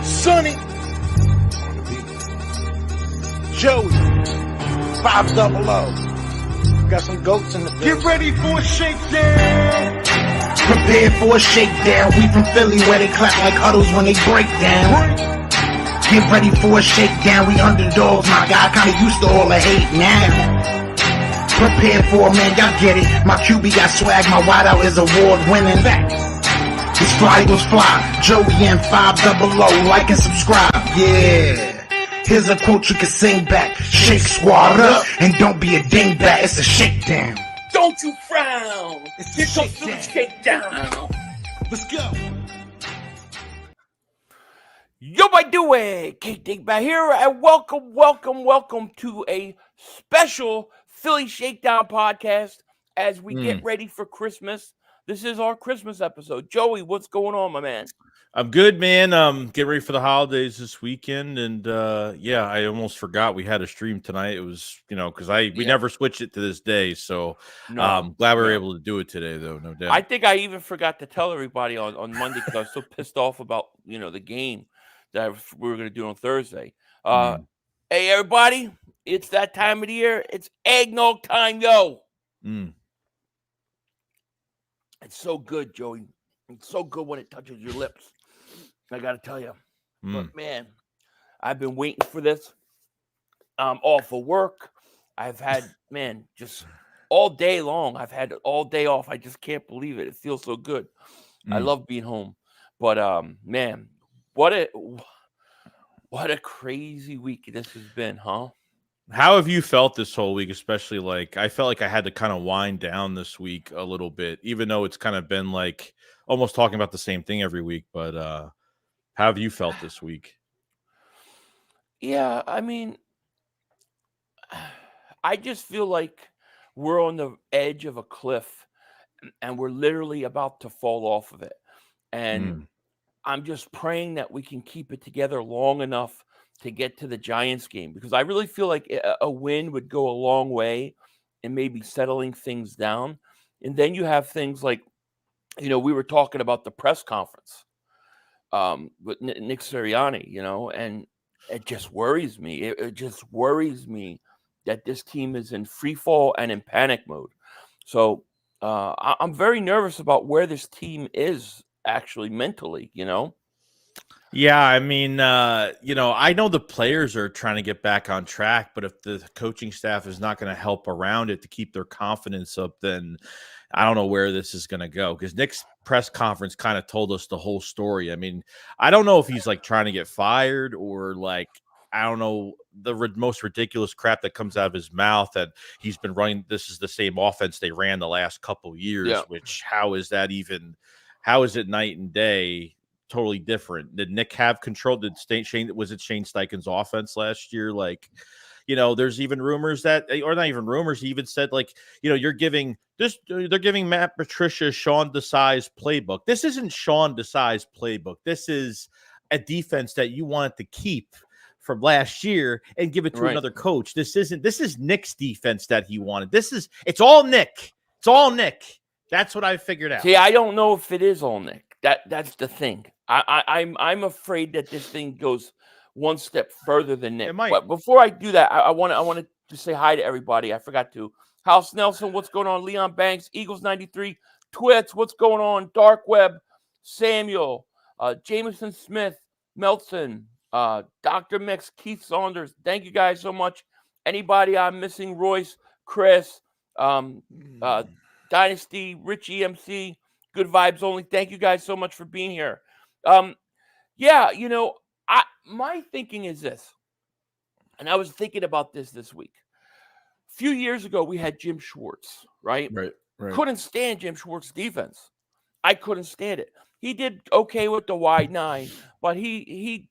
Sonny, Joey, 500. Got some goats in the building. Get ready for a shakedown. Prepare for a shakedown. We from Philly where they clap like huddles when they break down. Get ready for a shakedown. We underdogs, my guy. Kinda used to all the hate now. Prepare for it, man. Y'all get it. My QB got swag. My wideout is award winning. His fly was fly. Joey and 500. Like and subscribe. Yeah. Here's a quote you can sing back. Shake squad up and don't be a dingbat. It's a shakedown. Don't you frown. Here comes Philly Shakedown. Let's go. Yo, my doing? Dingbat here, and welcome to a special Philly Shakedown podcast as we get ready for Christmas. This is our Christmas episode. Joey, what's going on, my man? I'm good, man. Getting ready for the holidays this weekend, and yeah, I almost forgot we had a stream tonight. It was, because we never switched it to this day, so glad we were able to do it today, though, no doubt. I think I even forgot to tell everybody on Monday because I was so pissed off about the game that we were going to do on Thursday. Hey, everybody, it's that time of the year. It's eggnog time, yo. It's so good, Joey. It's so good when it touches your lips. I got to tell you. But, man, I've been waiting for this. I'm off of work. I've had, just all day long. I've had all day off. I just can't believe it. It feels so good. I love being home. But, man, what a crazy week this has been, huh? How have you felt this whole week, especially I felt like I had to kind of wind down this week a little bit, even though it's kind of been almost talking about the same thing every week. But how have you felt this week? Yeah, I mean, I just feel like we're on the edge of a cliff and we're literally about to fall off of it. And I'm just praying that we can keep it together long enough to get to the Giants game, because I really feel like a win would go a long way in maybe settling things down. And then you have things like, we were talking about the press conference with Nick Sirianni, and it just worries me. It just worries me that this team is in free fall and in panic mode. So I'm very nervous about where this team is actually mentally, Yeah, I mean, I know the players are trying to get back on track, but if the coaching staff is not going to help around it to keep their confidence up, then I don't know where this is going to go, because Nick's press conference kind of told us the whole story. I mean, I don't know if he's trying to get fired or I don't know, the most ridiculous crap that comes out of his mouth that he's been running. This is the same offense they ran the last couple years, which how is it night and day? Totally different. Did Nick have control? Was it Shane Steichen's offense last year? There's even rumors that, or not even rumors, he even said they're giving Matt Patricia Sean Desai's playbook. This isn't Sean Desai's playbook. This is a defense that you wanted to keep from last year and give it to another coach. This is Nick's defense that he wanted. It's all Nick. It's all Nick. That's what I figured out. See, I don't know if it is all Nick. That's the thing. I'm afraid that this thing goes one step further than Nick. But before I do that, I want to say hi to everybody. I forgot to. House Nelson, what's going on? Leon Banks, Eagles 93, Twits, what's going on? Dark Web, Samuel, Jameson Smith, Melton, Dr. Mix, Keith Saunders. Thank you guys so much. Anybody I'm missing? Royce, Chris, Dynasty, Richie MC. Good vibes only. Thank you guys so much for being here. My thinking is this, and I was thinking about this week. A few years ago, we had Jim Schwartz, right? Right. Couldn't stand Jim Schwartz's defense. I couldn't stand it. He did okay with the wide nine, but he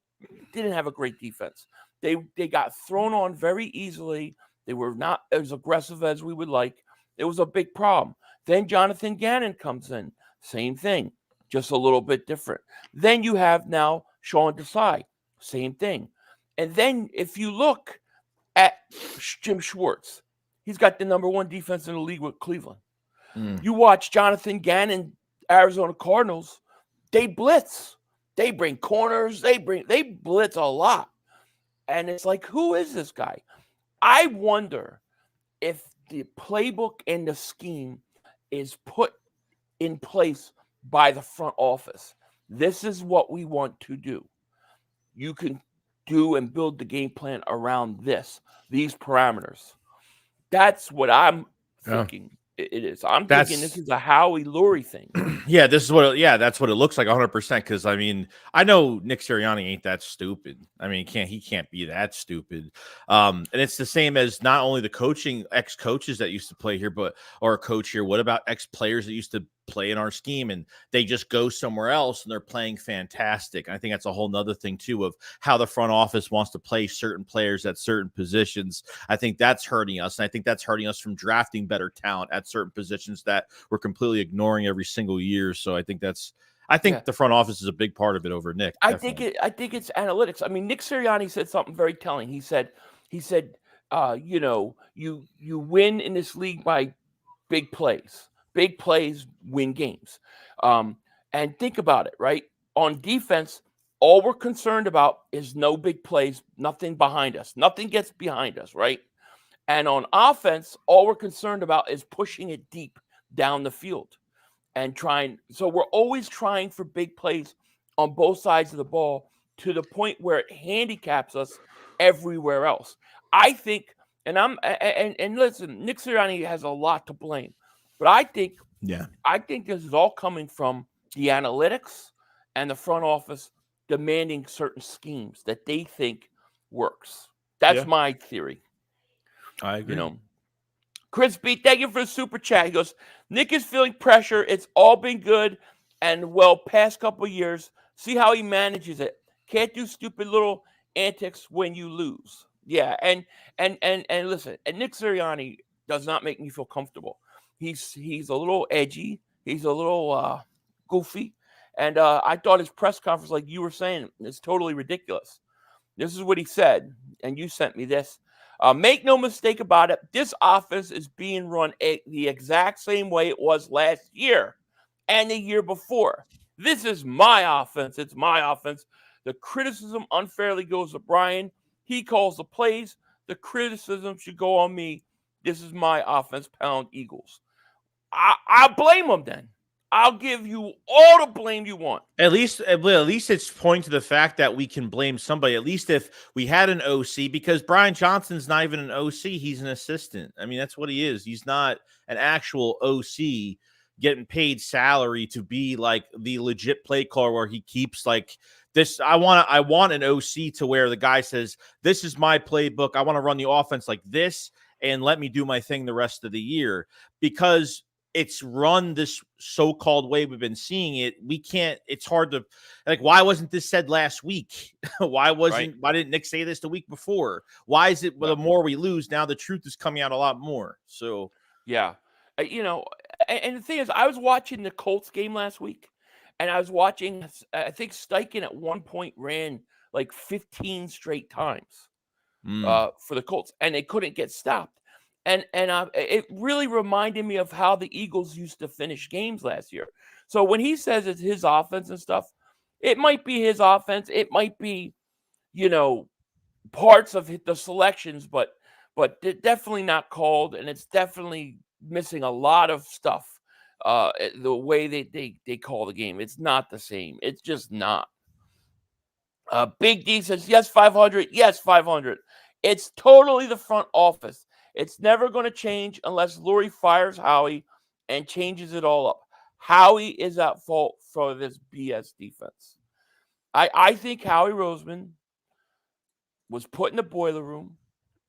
didn't have a great defense. They got thrown on very easily. They were not as aggressive as we would like. It was a big problem. Then Jonathan Gannon comes in. Same thing, just a little bit different. Then you have now Sean Desai. Same thing. And then if you look at Jim Schwartz, he's got the number one defense in the league with Cleveland. You watch Jonathan Gannon, Arizona Cardinals, they blitz. They bring corners. They blitz a lot. And it's like, who is this guy? I wonder if the playbook and the scheme is put in place by the front office. This is what we want to do. You can do and build the game plan around these parameters. That's what I'm thinking it is. I'm thinking this is a Howie Lurie thing. Yeah, that's what it looks like 100%. Because I mean, I know Nick Sirianni ain't that stupid. I mean, he can't be that stupid. And it's the same as not only the ex-coaches that used to play here, or a coach here. What about ex-players that used to play in our scheme and they just go somewhere else and they're playing fantastic? I think that's a whole nother thing too, of how the front office wants to play certain players at certain positions. I think that's hurting us. And I think that's hurting us from drafting better talent at certain positions that we're completely ignoring every single year. So I think the front office is a big part of it over Nick. I think it's analytics. I mean, Nick Sirianni said something very telling. He said, you win in this league by big plays. Big plays win games. And think about it, right? On defense, all we're concerned about is no big plays, nothing behind us. Nothing gets behind us, right? And on offense, all we're concerned about is pushing it deep down the field and trying. So we're always trying for big plays on both sides of the ball to the point where it handicaps us everywhere else. I think, and listen, Nick Sirianni has a lot to blame. But I think this is all coming from the analytics and the front office demanding certain schemes that they think works. That's my theory. I agree. Chris B, thank you for the super chat. He goes, Nick is feeling pressure. It's all been good and past couple of years. See how he manages it. Can't do stupid little antics when you lose. Yeah, and listen, and Nick Sirianni does not make me feel comfortable. He's a little edgy. He's a little goofy. And I thought his press conference, like you were saying, is totally ridiculous. This is what he said, and you sent me this. Make no mistake about it, this offense is being run the exact same way it was last year and the year before. This is my offense. It's my offense. The criticism unfairly goes to Brian. He calls the plays. The criticism should go on me. This is my offense, pound Eagles. I'll blame them then. I'll give you all the blame you want. At least it's pointing to the fact that we can blame somebody. At least if we had an OC, because Brian Johnson's not even an OC, he's an assistant. I mean, that's what he is. He's not an actual OC getting paid salary to be like the legit play caller where he keeps like this. I want an OC to where the guy says, this is my playbook. I want to run the offense like this and let me do my thing the rest of the year, because it's run this so-called way we've been seeing it. It's hard to, like, why wasn't this said last week? Why didn't Nick say this the week before? Why is it the more we lose, now the truth is coming out a lot more? So, yeah. And the thing is, I was watching the Colts game last week, and I was watching, I think Steichen at one point ran like 15 straight times for the Colts, and they couldn't get stopped. And it really reminded me of how the Eagles used to finish games last year. So when he says it's his offense and stuff, it might be his offense. It might be, parts of the selections, but they're definitely not called, and it's definitely missing a lot of stuff. The way they call the game, it's not the same. It's just not. Big D says, yes, 500. Yes, 500. It's totally the front office. It's never going to change unless Lurie fires Howie and changes it all up. Howie is at fault for this BS defense. I think Howie Roseman was put in the boiler room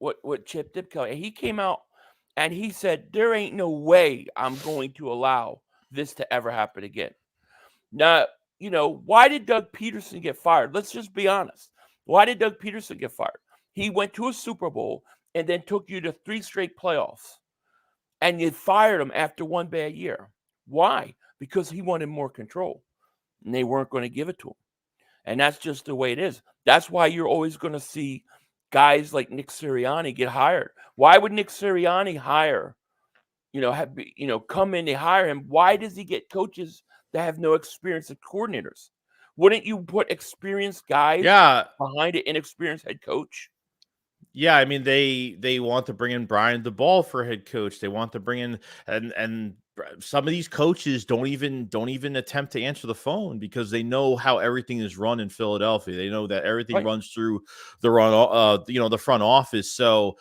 with Chip Dipko. And he came out and he said, there ain't no way I'm going to allow this to ever happen again. Now, why did Doug Peterson get fired? Let's just be honest. Why did Doug Peterson get fired? He went to a Super Bowl and then took you to 3 straight playoffs. And you fired him after one bad year. Why? Because he wanted more control. And they weren't going to give it to him. And that's just the way it is. That's why you're always going to see guys like Nick Sirianni get hired. Why would Nick Sirianni come in, they hire him? Why does he get coaches that have no experience as coordinators? Wouldn't you put experienced guys behind an inexperienced head coach? Yeah, I mean they want to bring in Brian DeBall for head coach. They want to bring in and some of these coaches don't even attempt to answer the phone because they know how everything is run in Philadelphia. They know that everything runs through the front office. So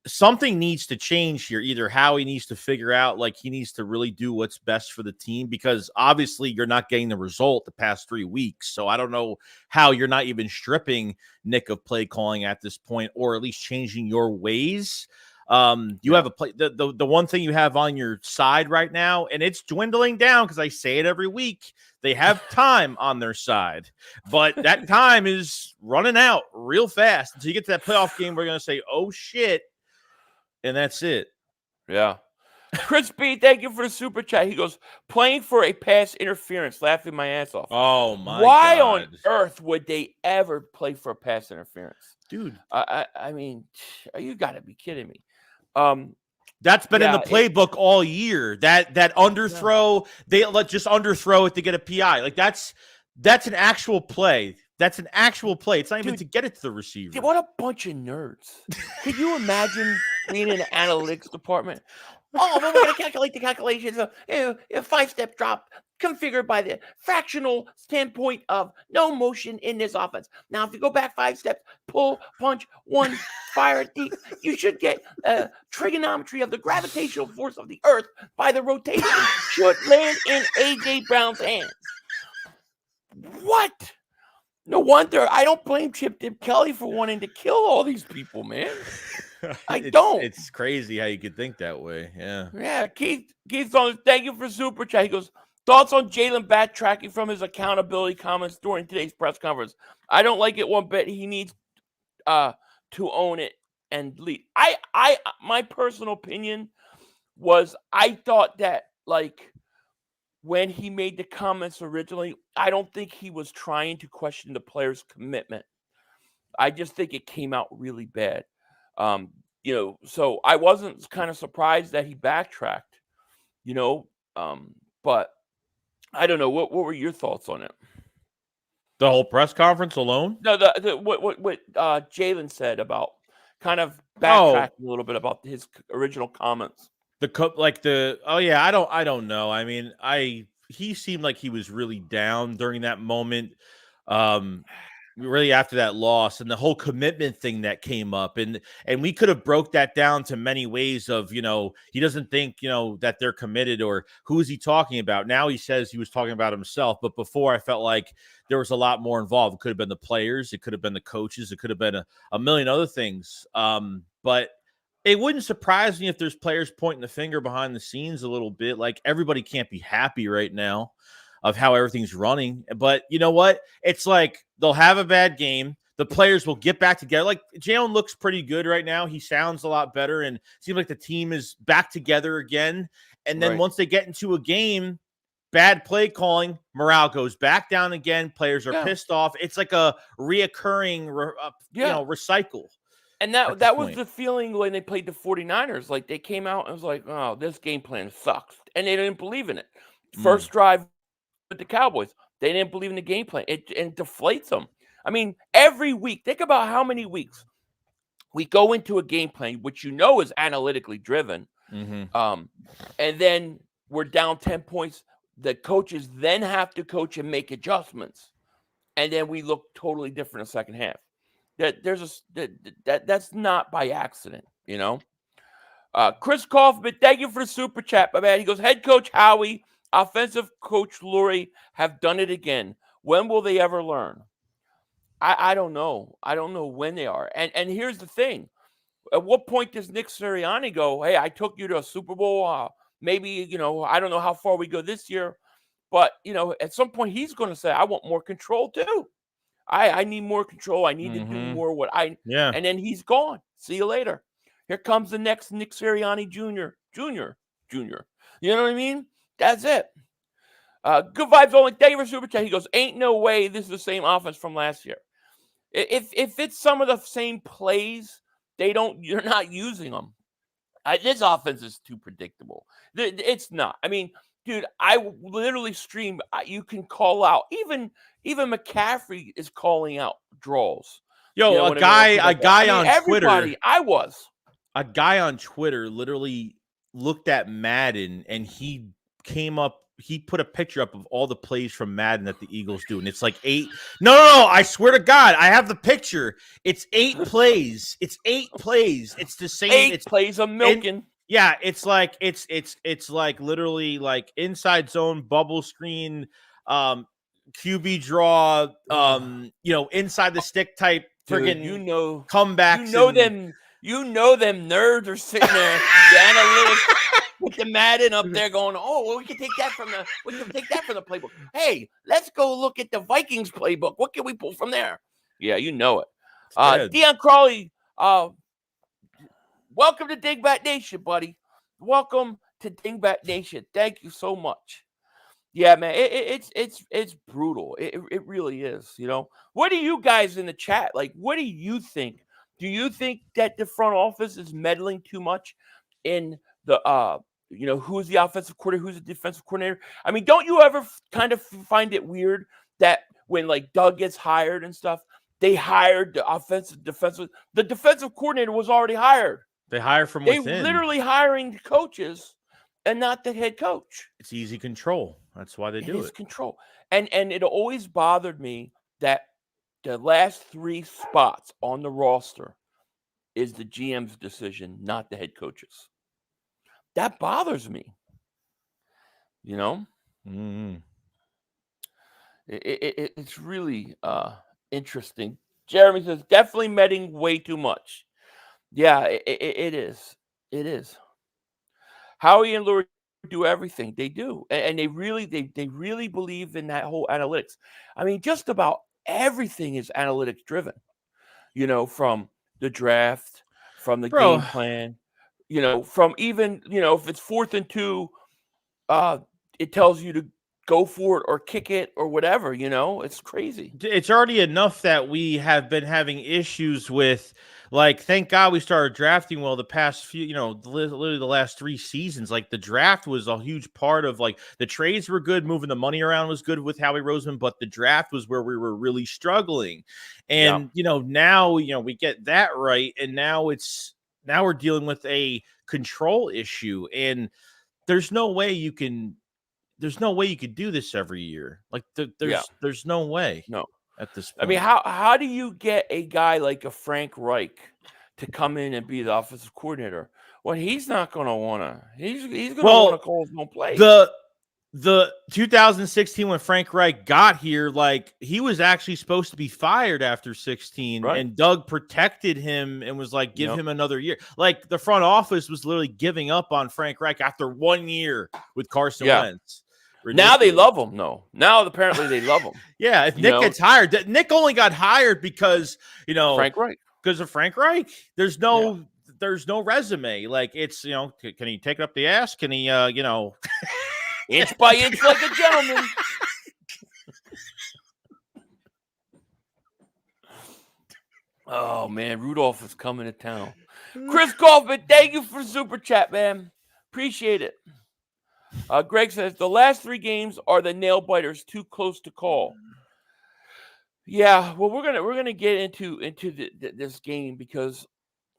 something needs to change here. Either Howie needs to figure out, like, he needs to really do what's best for the team, because obviously you're not getting the result the past 3 weeks. So I don't know how you're not even stripping Nick of play calling at this point, or at least changing your ways. You have the one thing you have on your side right now, and it's dwindling down because I say it every week. They have time on their side, but that time is running out real fast. Until you get to that playoff game, we're going to say, oh shit. And that's it. Yeah. Chris B, thank you for the super chat. He goes, playing for a pass interference, laughing my ass off. Oh, my Why God. on earth would they ever play for a pass interference? Dude. I mean, you got to be kidding me. That's been in the playbook all year. That underthrow, they just underthrow it to get a PI. Like, that's an actual play. That's an actual play. It's not even to get it to the receiver. Dude, what a bunch of nerds. Could you imagine being in the analytics department? Oh, we're going to calculate the calculations of a 5-step drop configured by the fractional standpoint of no motion in this offense. Now, if you go back 5 steps, pull, punch, 1, fire deep, you should get trigonometry of the gravitational force of the earth by the rotation should land in A.J. Brown's hands. What? No wonder I don't blame Chip Dip Kelly for wanting to kill all these people, man. I don't. It's crazy how you could think that way. Yeah. Yeah. Keith's on. Thank you for super chat. He goes, thoughts on Jalen backtracking from his accountability comments during today's press conference. I don't like it one bit. He needs to own it and lead. My personal opinion was I thought that, like, when he made the comments originally, I don't think he was trying to question the player's commitment. I just think it came out really bad. So I wasn't kind of surprised that he backtracked, but I don't know. What were your thoughts on it? The whole press conference alone? No, what Jalen said about kind of backtracking a little bit about his original comments. I don't know. I mean, he seemed like he was really down during that moment. Really after that loss and the whole commitment thing that came up, and we could have broke that down to many ways of, he doesn't think, that they're committed, or who is he talking about? Now he says he was talking about himself, but before I felt like there was a lot more involved. It could have been the players, it could have been the coaches, it could have been a million other things. But it wouldn't surprise me if there's players pointing the finger behind the scenes a little bit. Like, everybody can't be happy right now of how everything's running. But you know what? It's like they'll have a bad game. The players will get back together. Like, Jalen looks pretty good right now. He sounds a lot better, and it seems like the team is back together again. And then once they get into a game, bad play calling, morale goes back down again. Players are pissed off. It's like a reoccurring, recycle. And that was the feeling when they played the 49ers. Like, they came out and was like, oh, this game plan sucks. And they didn't believe in it. First drive with the Cowboys, they didn't believe in the game plan. It deflates them. I mean, every week, think about how many weeks we go into a game plan, which is analytically driven. Mm-hmm. And then we're down 10 points. The coaches then have to coach and make adjustments. And then we look totally different in the second half. That's not by accident, Chris Kaufman, thank you for the super chat, my man. He goes, head coach Howie, offensive coach Lurie have done it again. When will they ever learn? I don't know. I don't know when they are. And here's the thing. At what point does Nick Sirianni go, hey, I took you to a Super Bowl. Maybe, I don't know how far we go this year. But, at some point he's going to say, I want more control too. I need more control. I need to do more and then he's gone. See you later. Here comes the next Nick Sirianni Jr. You know what I mean? That's it. Good vibes only. Thank you for super chat. He goes, ain't no way this is the same offense from last year. If it's some of the same plays, you're not using them. This offense is too predictable. It's not. I mean, dude, I literally stream. You can call out. Even McCaffrey is calling out draws. Yo, You know, a guy on everybody, Twitter. A guy on Twitter literally looked at Madden and he put a picture up of all the plays from Madden that the Eagles do. And it's like 8. No, I swear to God, I have the picture. It's 8 plays. It's 8 plays. It's the same. 8 plays of milking. Yeah, it's like literally like inside zone, bubble screen, QB draw, inside the stick type friggin' comebacks. You know them nerds are sitting there, the analytics with the Madden up there going, we can take that from the playbook. Hey, let's go look at the Vikings playbook. What can we pull from there? Yeah, you know it. Deion Crawley, welcome to Dingbat Nation, buddy. Welcome to Dingbat Nation. Thank you so much. Yeah, man, it's brutal. It really is. You know, what do you guys in the chat like? What do you think? Do you think that the front office is meddling too much in the who's the offensive coordinator, who's the defensive coordinator? I mean, don't you ever kind of find it weird that when like Doug gets hired and stuff, they hired the defensive coordinator was already hired. They hire from within. They literally hiring the coaches and not the head coach. It's easy control. That's why they do it. It's control. And it always bothered me that the last 3 spots on the roster is the GM's decision, not the head coach's. That bothers me. You know? Mm-hmm. It's really interesting. Jeremy says, definitely meddling way too much. Yeah, it is. It is. Howie and Lurie do everything. They do. And they really believe in that whole analytics. I mean, just about everything is analytics driven, from the draft, from the game plan, from even, if it's 4th and 2, it tells you to go for it or kick it or whatever, it's crazy. It's already enough that we have been having issues with, like, thank God we started drafting well the past few, literally the last 3 seasons. Like, the draft was a huge part of, like, the trades were good, moving the money around was good with Howie Roseman, but the draft was where we were really struggling. And, now, we get that right. And now we're dealing with a control issue. And there's no way you could do this every year. Like, there's no way. No. At this point. I mean, how do you get a guy like a Frank Reich to come in and be the offensive coordinator when he's not going to want to? He's going to want to call his own plays. The 2016 when Frank Reich got here, like, he was actually supposed to be fired after 16, right? And Doug protected him and was like, give him another year. Like, the front office was literally giving up on Frank Reich after 1 year with Carson Wentz. Ridiculous. Now they love him. No, now apparently they love him. Yeah, if Nick gets hired, Nick only got hired because Frank Reich. Because of Frank Reich. There's no resume. Like, it's can he take it up the ass? Can he inch by inch like a gentleman? Oh man, Rudolph is coming to town. Chris Kaufman, thank you for super chat, man. Appreciate it. Greg says the last 3 games are the nail biters, too close to call. Yeah, well, we're gonna get into this game because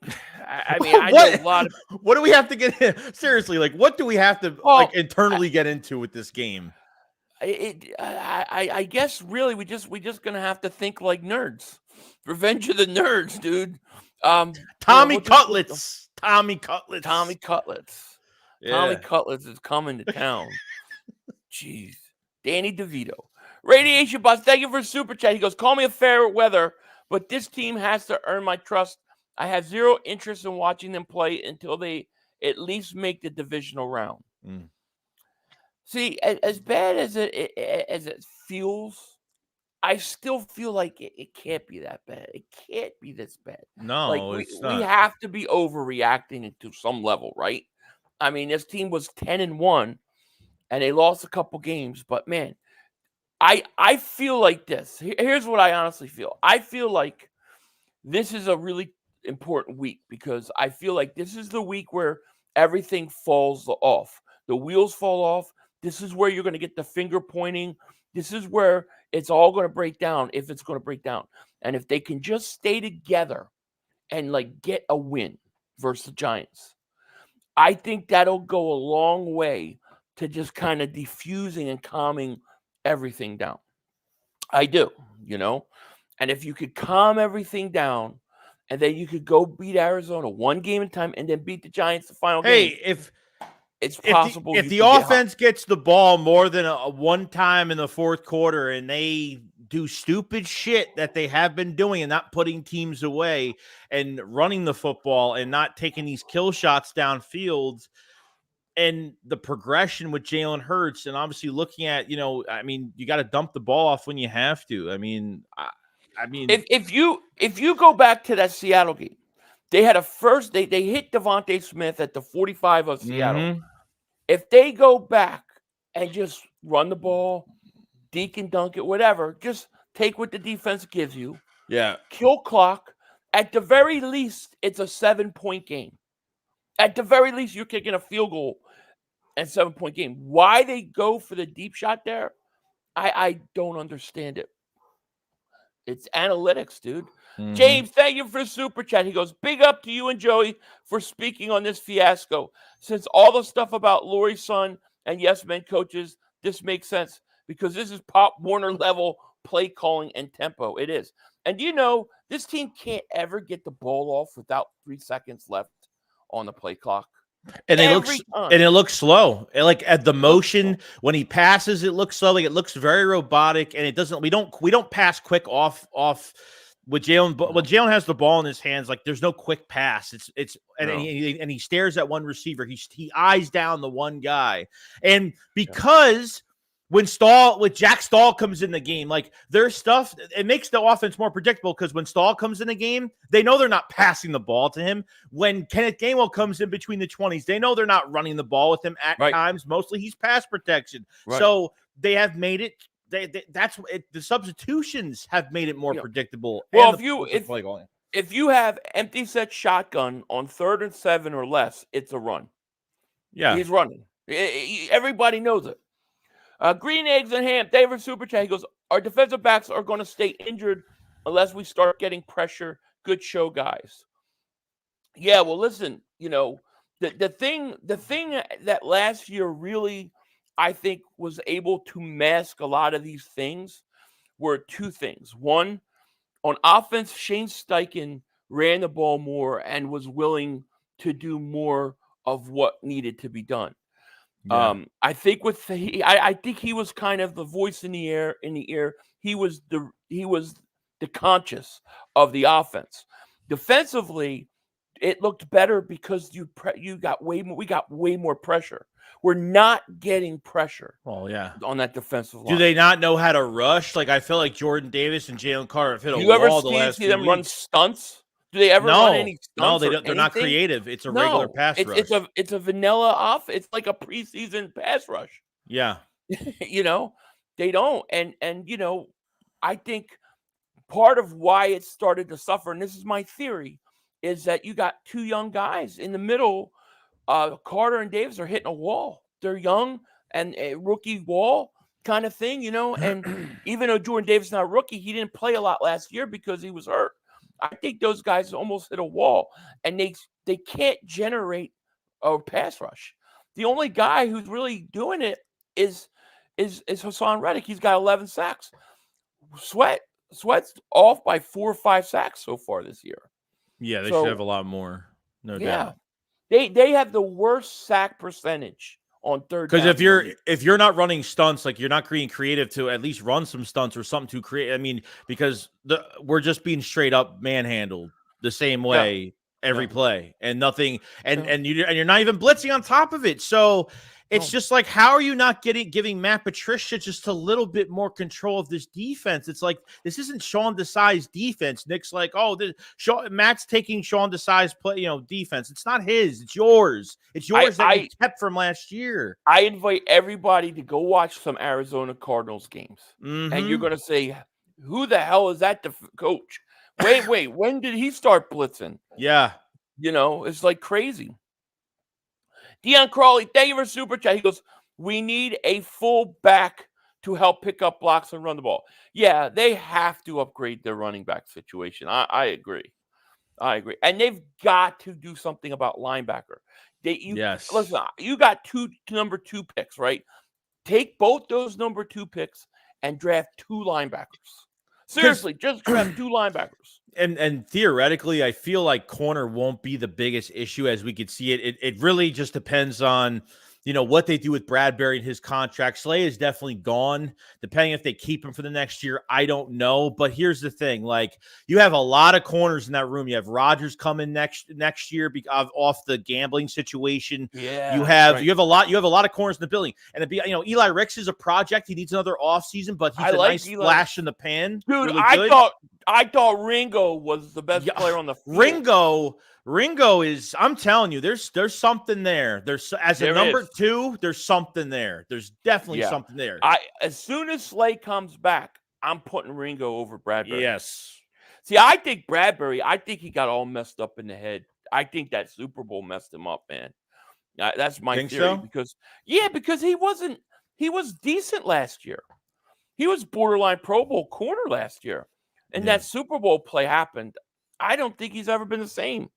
I mean, I know a lot of. What do we have to get in? Seriously? Like, what do we have to internally get into with this game? I guess really we just gonna have to think like nerds. Revenge of the Nerds, dude. Tommy Cutlets. Tommy Cutlets. Yeah. Tommy Cutlets is coming to town. Jeez. Danny DeVito. Radiation Boss, thank you for super chat. He goes, call me a fair weather, but this team has to earn my trust. I have zero interest in watching them play until they at least make the divisional round. See, as bad as it feels, I still feel like it can't be that bad. It can't be this bad. No, like it's not. We have to be overreacting to some level, right? I mean, this team was 10-1, and they lost a couple games. But, man, I feel like this. Here's what I honestly feel. I feel like this is a really important week because I feel like this is the week where everything falls off. The wheels fall off. This is where you're going to get the finger pointing. This is where it's all going to break down, if it's going to break down. And if they can just stay together and like get a win versus the Giants, I think that'll go a long way to just kind of diffusing and calming everything down. I do, And if you could calm everything down, and then you could go beat Arizona one game at a time, and then beat the Giants the final game. Hey, if it's possible, if the offense gets the ball more than a one time in the fourth quarter, and they do stupid shit that they have been doing and not putting teams away and running the football and not taking these kill shots downfield, and the progression with Jalen Hurts, and obviously looking at, you got to dump the ball off when you have to. If you go back to that Seattle game, they had they hit Avonte Smith at the 45 of Seattle. Mm-hmm. If they go back and just run the ball, deke and dunk it, whatever, just take what the defense gives you. Yeah. Kill clock. At the very least, it's a 7-point game. At the very least, you're kicking a field goal and 7-point game. Why they go for the deep shot there, I don't understand it. It's analytics, dude. Mm-hmm. James, thank you for the super chat. He goes, big up to you and Joey for speaking on this fiasco. Since all the stuff about Lurie's son and Yes Men coaches, this makes sense because this is Pop Warner level play calling and tempo. It is. And this team can't ever get the ball off without 3 seconds left on the play clock. And it looks slow. Like at the motion when he passes, it looks slow. Like it looks very robotic, and it doesn't. We don't pass quick off with Jalen. When Jalen has the ball in his hands, like there's no quick pass. And he stares at one receiver. He eyes down the one guy, and because. When Jack Stahl comes in the game, like their stuff, it makes the offense more predictable because when Stahl comes in the game, they know they're not passing the ball to him. When Kenneth Gainwell comes in between the 20s, they know they're not running the ball with him at times. Mostly he's pass protection. Right. So they have made it. The substitutions have made it more predictable. Well, if you have empty set shotgun on 3rd and 7 or less, it's a run. Yeah, he's running. Everybody knows it. Green Eggs and Ham, David Super Chat. He goes, our defensive backs are going to stay injured unless we start getting pressure. Good show, guys. Yeah, well, listen, the thing that last year really, I think, was able to mask a lot of these things were two things. One, on offense, Shane Steichen ran the ball more and was willing to do more of what needed to be done. Yeah. I think I think he was kind of the voice in the ear. He was the conscious of the offense. Defensively, it looked better because we got way more pressure. We're not getting pressure. Oh yeah, on that defensive line. Do they not know how to rush? Like I feel like Jordan Davis and Jalen Carter have hit a wall the last few weeks. You ever see them run stunts? Do they ever run any stunts? No, they don't. They're not creative. It's a regular pass rush. It's a vanilla off. It's like a preseason pass rush. Yeah. They don't. And I think part of why it started to suffer, and this is my theory, is that you got two young guys in the middle. Carter and Davis are hitting a wall. They're young and a rookie wall kind of thing, and even though Jordan Davis is not a rookie, he didn't play a lot last year because he was hurt. I think those guys almost hit a wall, and they can't generate a pass rush. The only guy who's really doing it is Hassan Reddick. He's got 11 sacks. Sweat's off by 4 or 5 sacks so far this year. Yeah, they should have a lot more. No doubt. They have the worst sack percentage on third down. Because if you're not running stunts, like you're not being creative to at least run some stunts or something to create. I mean, because we're just being straight up manhandled the same way every play and nothing, and you're not even blitzing on top of it. So it's just like, how are you not giving Matt Patricia just a little bit more control of this defense? It's like, this isn't Sean Desai's defense. Nick's like, Matt's taking Sean Desai's defense. It's not his. It's yours. It's yours that he kept from last year. I invite everybody to go watch some Arizona Cardinals games, and you're going to say, who the hell is that coach? Wait, when did he start blitzing? Yeah. It's like crazy. Deion Crawley, thank you for super chat. He goes, We need a full back to help pick up blocks and run the ball. Yeah, they have to upgrade their running back situation. I agree. And they've got to do something about linebacker. Yes. Listen, you got two number 2 picks, right? Take both those number 2 picks and draft 2 linebackers. Seriously, just draft 2 linebackers. And theoretically, I feel like corner won't be the biggest issue as we could see it. It really just depends on, what they do with Bradbury and his contract. Slay is definitely gone. Depending if they keep him for the next year, I don't know. But here's the thing: like, you have a lot of corners in that room. You have Rodgers coming next year off the gambling situation. Yeah, you have a lot of corners in the building. And Eli Ricks is a project. He needs another offseason, but he's a nice flash in the pan. Dude, really I thought Ringo was the best player on the field. Ringo is, I'm telling you, there's something there. There's number 2, there's something there. There's definitely something there. As soon as Slay comes back, I'm putting Ringo over Bradbury. Yes. See, I think Bradbury, he got all messed up in the head. I think that Super Bowl messed him up, man. That's my theory. So? Because he was decent last year. He was borderline Pro Bowl corner last year. And that Super Bowl play happened. I don't think he's ever been the same.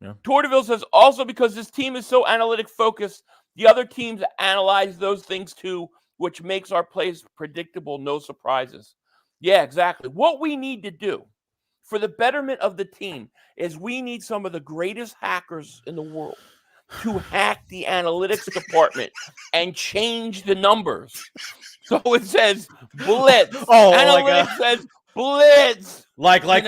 Yeah. Torteville says, also because this team is so analytic focused, the other teams analyze those things too, which makes our plays predictable, no surprises. Yeah, exactly. What we need to do for the betterment of the team is we need some of the greatest hackers in the world to hack the analytics department and change the numbers. So it says blitz. Analytics says blitz. Like run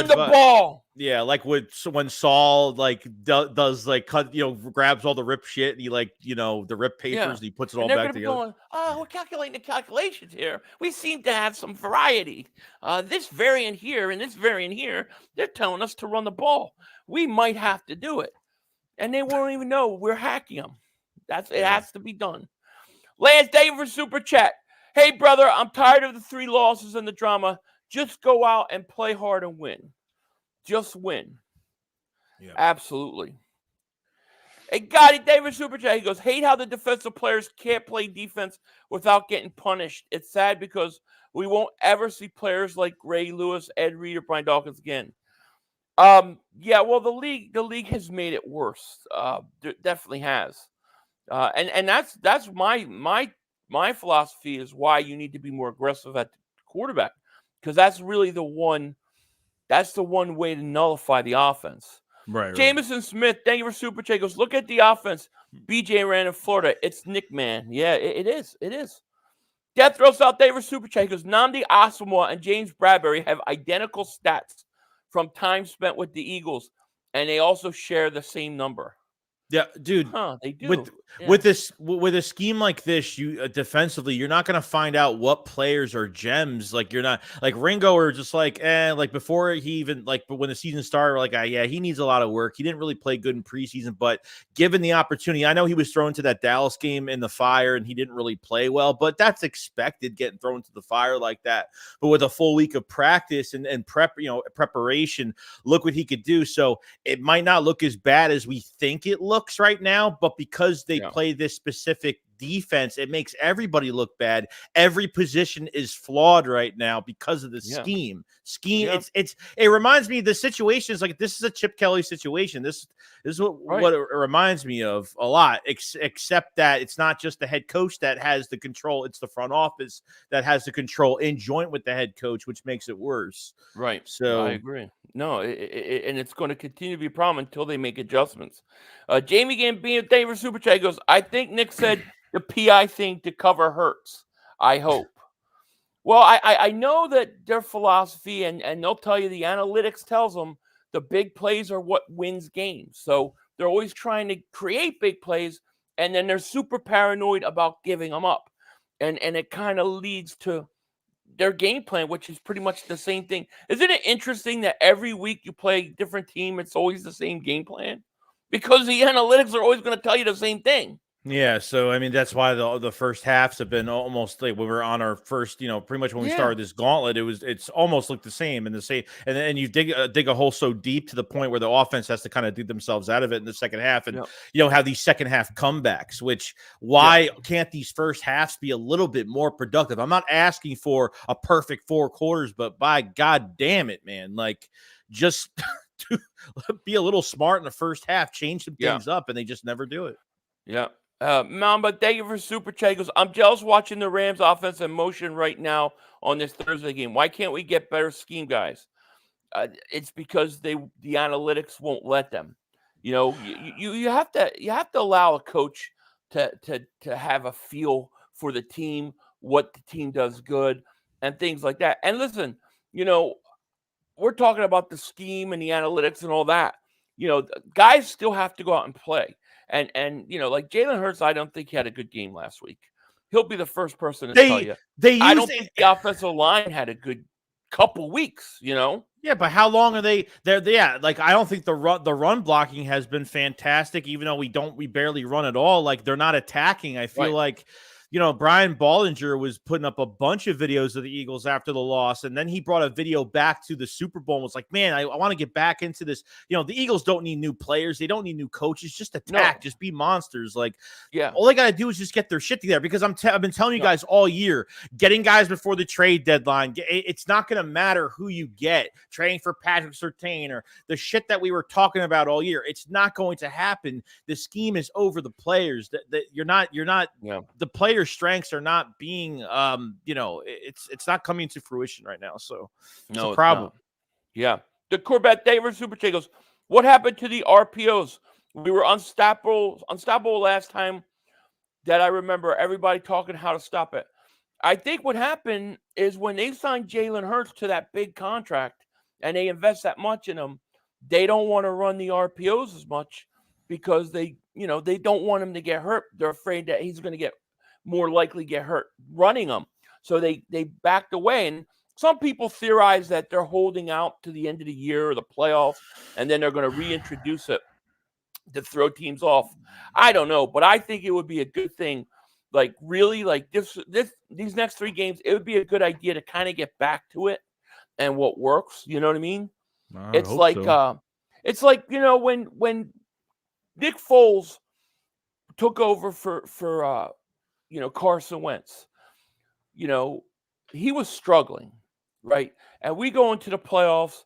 the ball. Yeah, like when Saul does cut, grabs all the rip shit and he the rip papers and he puts it all back together. Going, we're calculating the calculations here. We seem to have some variety. This variant here and this variant here, they're telling us to run the ball. We might have to do it. And they won't even know we're hacking them. It has to be done. Lance David for Super Chat. Hey, brother, I'm tired of the 3 losses and the drama. Just go out and play hard and win. Just win. Yeah. Absolutely. Hey, Gotti David Super Chat. He goes, hate how the defensive players can't play defense without getting punished. It's sad because we won't ever see players like Ray Lewis, Ed Reed, or Brian Dawkins again. Yeah, well, the league has made it worse. Definitely has. And that's my philosophy is why you need to be more aggressive at the quarterback, because that's really the one way to nullify the offense. Right. Jameson Smith, thank you for Super Chat. Goes, look at the offense. BJ ran in Florida. It's Nick, man. Yeah, it is. It is. Death Row South Day for Super Chat. Goes, Nnamdi Asomugha and James Bradbury have identical stats from time spent with the Eagles, and they also share the same number. Yeah, dude. They do. With a scheme like this, you defensively, you're not going to find out what players are gems. Like, you're not like Ringo or just like before he even but when the season started, he needs a lot of work. He didn't really play good in preseason, but given the opportunity, I know he was thrown to that Dallas game in the fire and he didn't really play well, but that's expected, getting thrown to the fire like that. But with a full week of practice and preparation, look what he could do. So it might not look as bad as we think it looks right now, but because they play this specific defense, it makes everybody look bad. Every position is flawed right now because of the scheme. It reminds me, the situation is like, this is a Chip Kelly situation. This is what it reminds me of a lot, except that it's not just the head coach that has the control, it's the front office that has the control in joint with the head coach, which makes it worse. Right. So I agree. No, and it's going to continue to be a problem until they make adjustments. Jamie Gambino, thank you for Super Chat, goes, I think Nick said the PI thing to cover Hurts. I hope. Well, I know that their philosophy, and they'll tell you the analytics tells them the big plays are what wins games. So they're always trying to create big plays, and then they're super paranoid about giving them up. And it kind of leads to their game plan, which is pretty much the same thing. Isn't it interesting that every week you play a different team, it's always the same game plan? Because the analytics are always going to tell you the same thing. Yeah, so I mean that's why the first halves have been almost like when we were on our first, pretty much when we started this gauntlet, it's almost looked the same and then you dig a hole so deep to the point where the offense has to kind of dig themselves out of it in the second half, and have these second half comebacks. Which why can't these first halves be a little bit more productive? I'm not asking for a perfect 4 quarters, but by God damn it, man, like just to be a little smart in the first half, change some things up, and they just never do it. Yeah. Mamba, thank you for super chat. He goes, I'm jealous watching the Rams offense in motion right now on this Thursday game. Why can't we get better scheme, guys? It's because the analytics won't let them. You have to allow a coach to have a feel for the team, what the team does good, and things like that. And listen, we're talking about the scheme and the analytics and all that. Guys still have to go out and play. And like Jalen Hurts, I don't think he had a good game last week. He'll be the first person to tell you. I don't think the offensive line had a good couple weeks, Yeah, but how long are they there? Yeah, like I don't think the run blocking has been fantastic, even though we barely run at all. Like they're not attacking. I feel like Brian Ballinger was putting up a bunch of videos of the Eagles after the loss, and then he brought a video back to the Super Bowl and was like, man, I want to get back into this. The Eagles don't need new players. They don't need new coaches. Just attack. Just be monsters. Like, all they got to do is just get their shit together, because I've been telling you guys all year, getting guys before the trade deadline, it's not going to matter who you get. Trading for Patrick Surtain or the shit that we were talking about all year. It's not going to happen. The scheme is over the players. That you're not the players' strengths are not being it's not coming to fruition right now, so it's a problem. The Corbett Davis super chat goes, what happened to the RPOs? We were unstoppable last time that I remember everybody talking how to stop it. I think what happened is when they signed Jalen Hurts to that big contract and they invest that much in him, they don't want to run the RPOs as much because they don't want him to get hurt. They're afraid that he's going to more likely get hurt running them. So they backed away. And some people theorize that they're holding out to the end of the year or the playoffs, and then they're going to reintroduce it to throw teams off. I don't know, but I think it would be a good thing. Like really, like these next 3 games, it would be a good idea to kind of get back to it and what works. You know what I mean? It's like when Nick Foles took over for Carson Wentz, he was struggling, right? And we go into the playoffs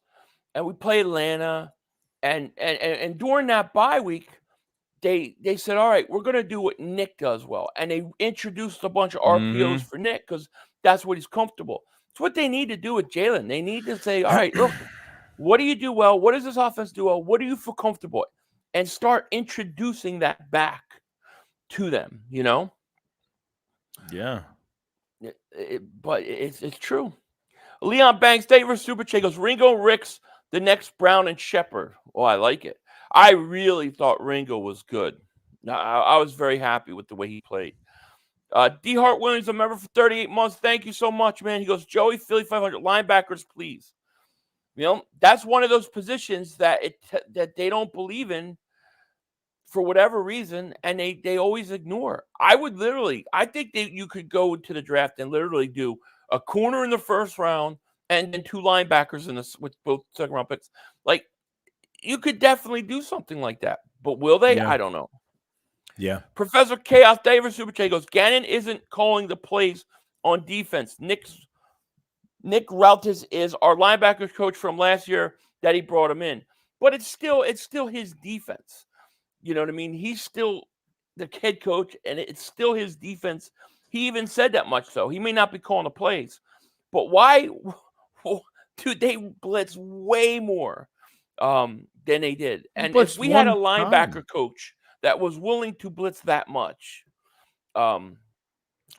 and we play Atlanta, and during that bye week, they said, all right, we're going to do what Nick does well. And they introduced a bunch of RPOs for Nick because that's what he's comfortable. It's what they need to do with Jalen. They need to say, all right, look, what do you do well? What does this offense do well? What do you feel comfortable with? And start introducing that back to them, Yeah. But it's true. Leon Banks, State vs. Super Che goes, Ringo Ricks, the next Brown and Shepard. Oh, I like it. I really thought Ringo was good. I was very happy with the way he played. D. Hart Williams, a member for 38 months. Thank you so much, man. He goes, Joey, Philly 500 linebackers, please. That's one of those positions that they don't believe in for whatever reason, and they always ignore. I think that you could go to the draft and literally do a corner in the first round and then 2 linebackers with both second round picks. Like, you could definitely do something like that, but will they? Yeah. I don't know. Yeah. Professor Chaos Davis Super Chat goes, Gannon isn't calling the plays on defense. Nick Raltis is our linebackers coach from last year that he brought him in, but it's still his defense. You know what I mean? He's still the head coach, and it's still his defense. He even said that much so. He may not be calling the plays, but why? Dude, they blitz way more than they did. And if we had a linebacker coach that was willing to blitz that much,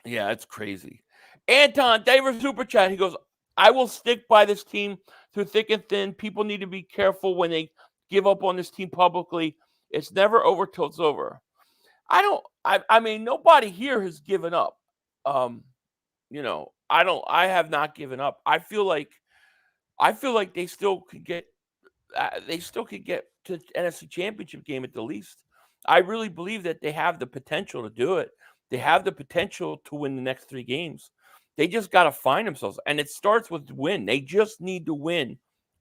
it's crazy. Anton, David Super Chat, he goes, I will stick by this team through thick and thin. People need to be careful when they give up on this team publicly. It's never over till it's over. I mean, nobody here has given up. I have not given up. I feel like they still could get to NFC Championship game at the least. I really believe that they have the potential to do it. They have the potential to win the next 3 games. They just got to find themselves, and it starts with win. They just need to win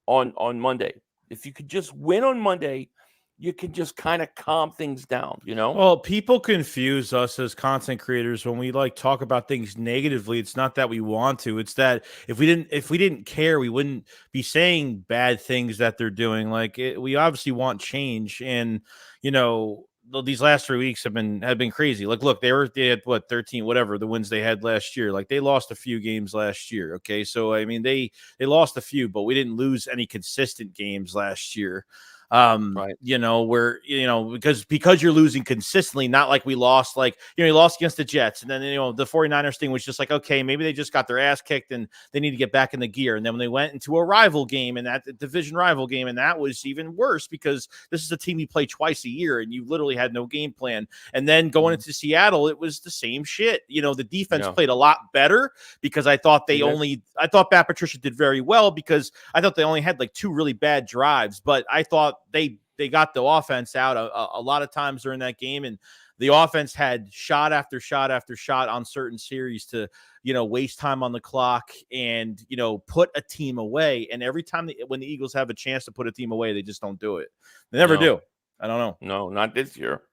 on Monday. If you could just win on Monday, you can just kind of calm things down, you know? Well, people confuse us as content creators when we like talk about things negatively. It's not that we want to. It's that if we didn't care, we wouldn't be saying bad things that they're doing. Like we obviously want change, and you know these last 3 weeks have been crazy. Like, look, they had what 13 whatever the wins they had last year. Like they lost a few games last year. Okay, so I mean they lost a few, but we didn't lose any consistent games last year. Right. You know, where, you know, because you're losing consistently, not like we lost, like, you know, you lost against the Jets. And then, you know, the 49ers thing was just like, okay, maybe they just got their ass kicked and they need to get back in the gear. And then when they went into a rival game, and that division rival game, and that was even worse because this is a team you play twice a year and you literally had no game plan. And then going into Seattle, it was the same shit. You know, the defense played a lot better because I thought I thought Pat Patricia did very well because I thought they only had like 2 really bad drives, but I thought they got the offense out a lot of times during that game, and the offense had shot after shot after shot on certain series to, you know, waste time on the clock and, you know, put a team away. And every time when the Eagles have a chance to put a team away, they just don't do it. They never do. I don't know. No, not this year.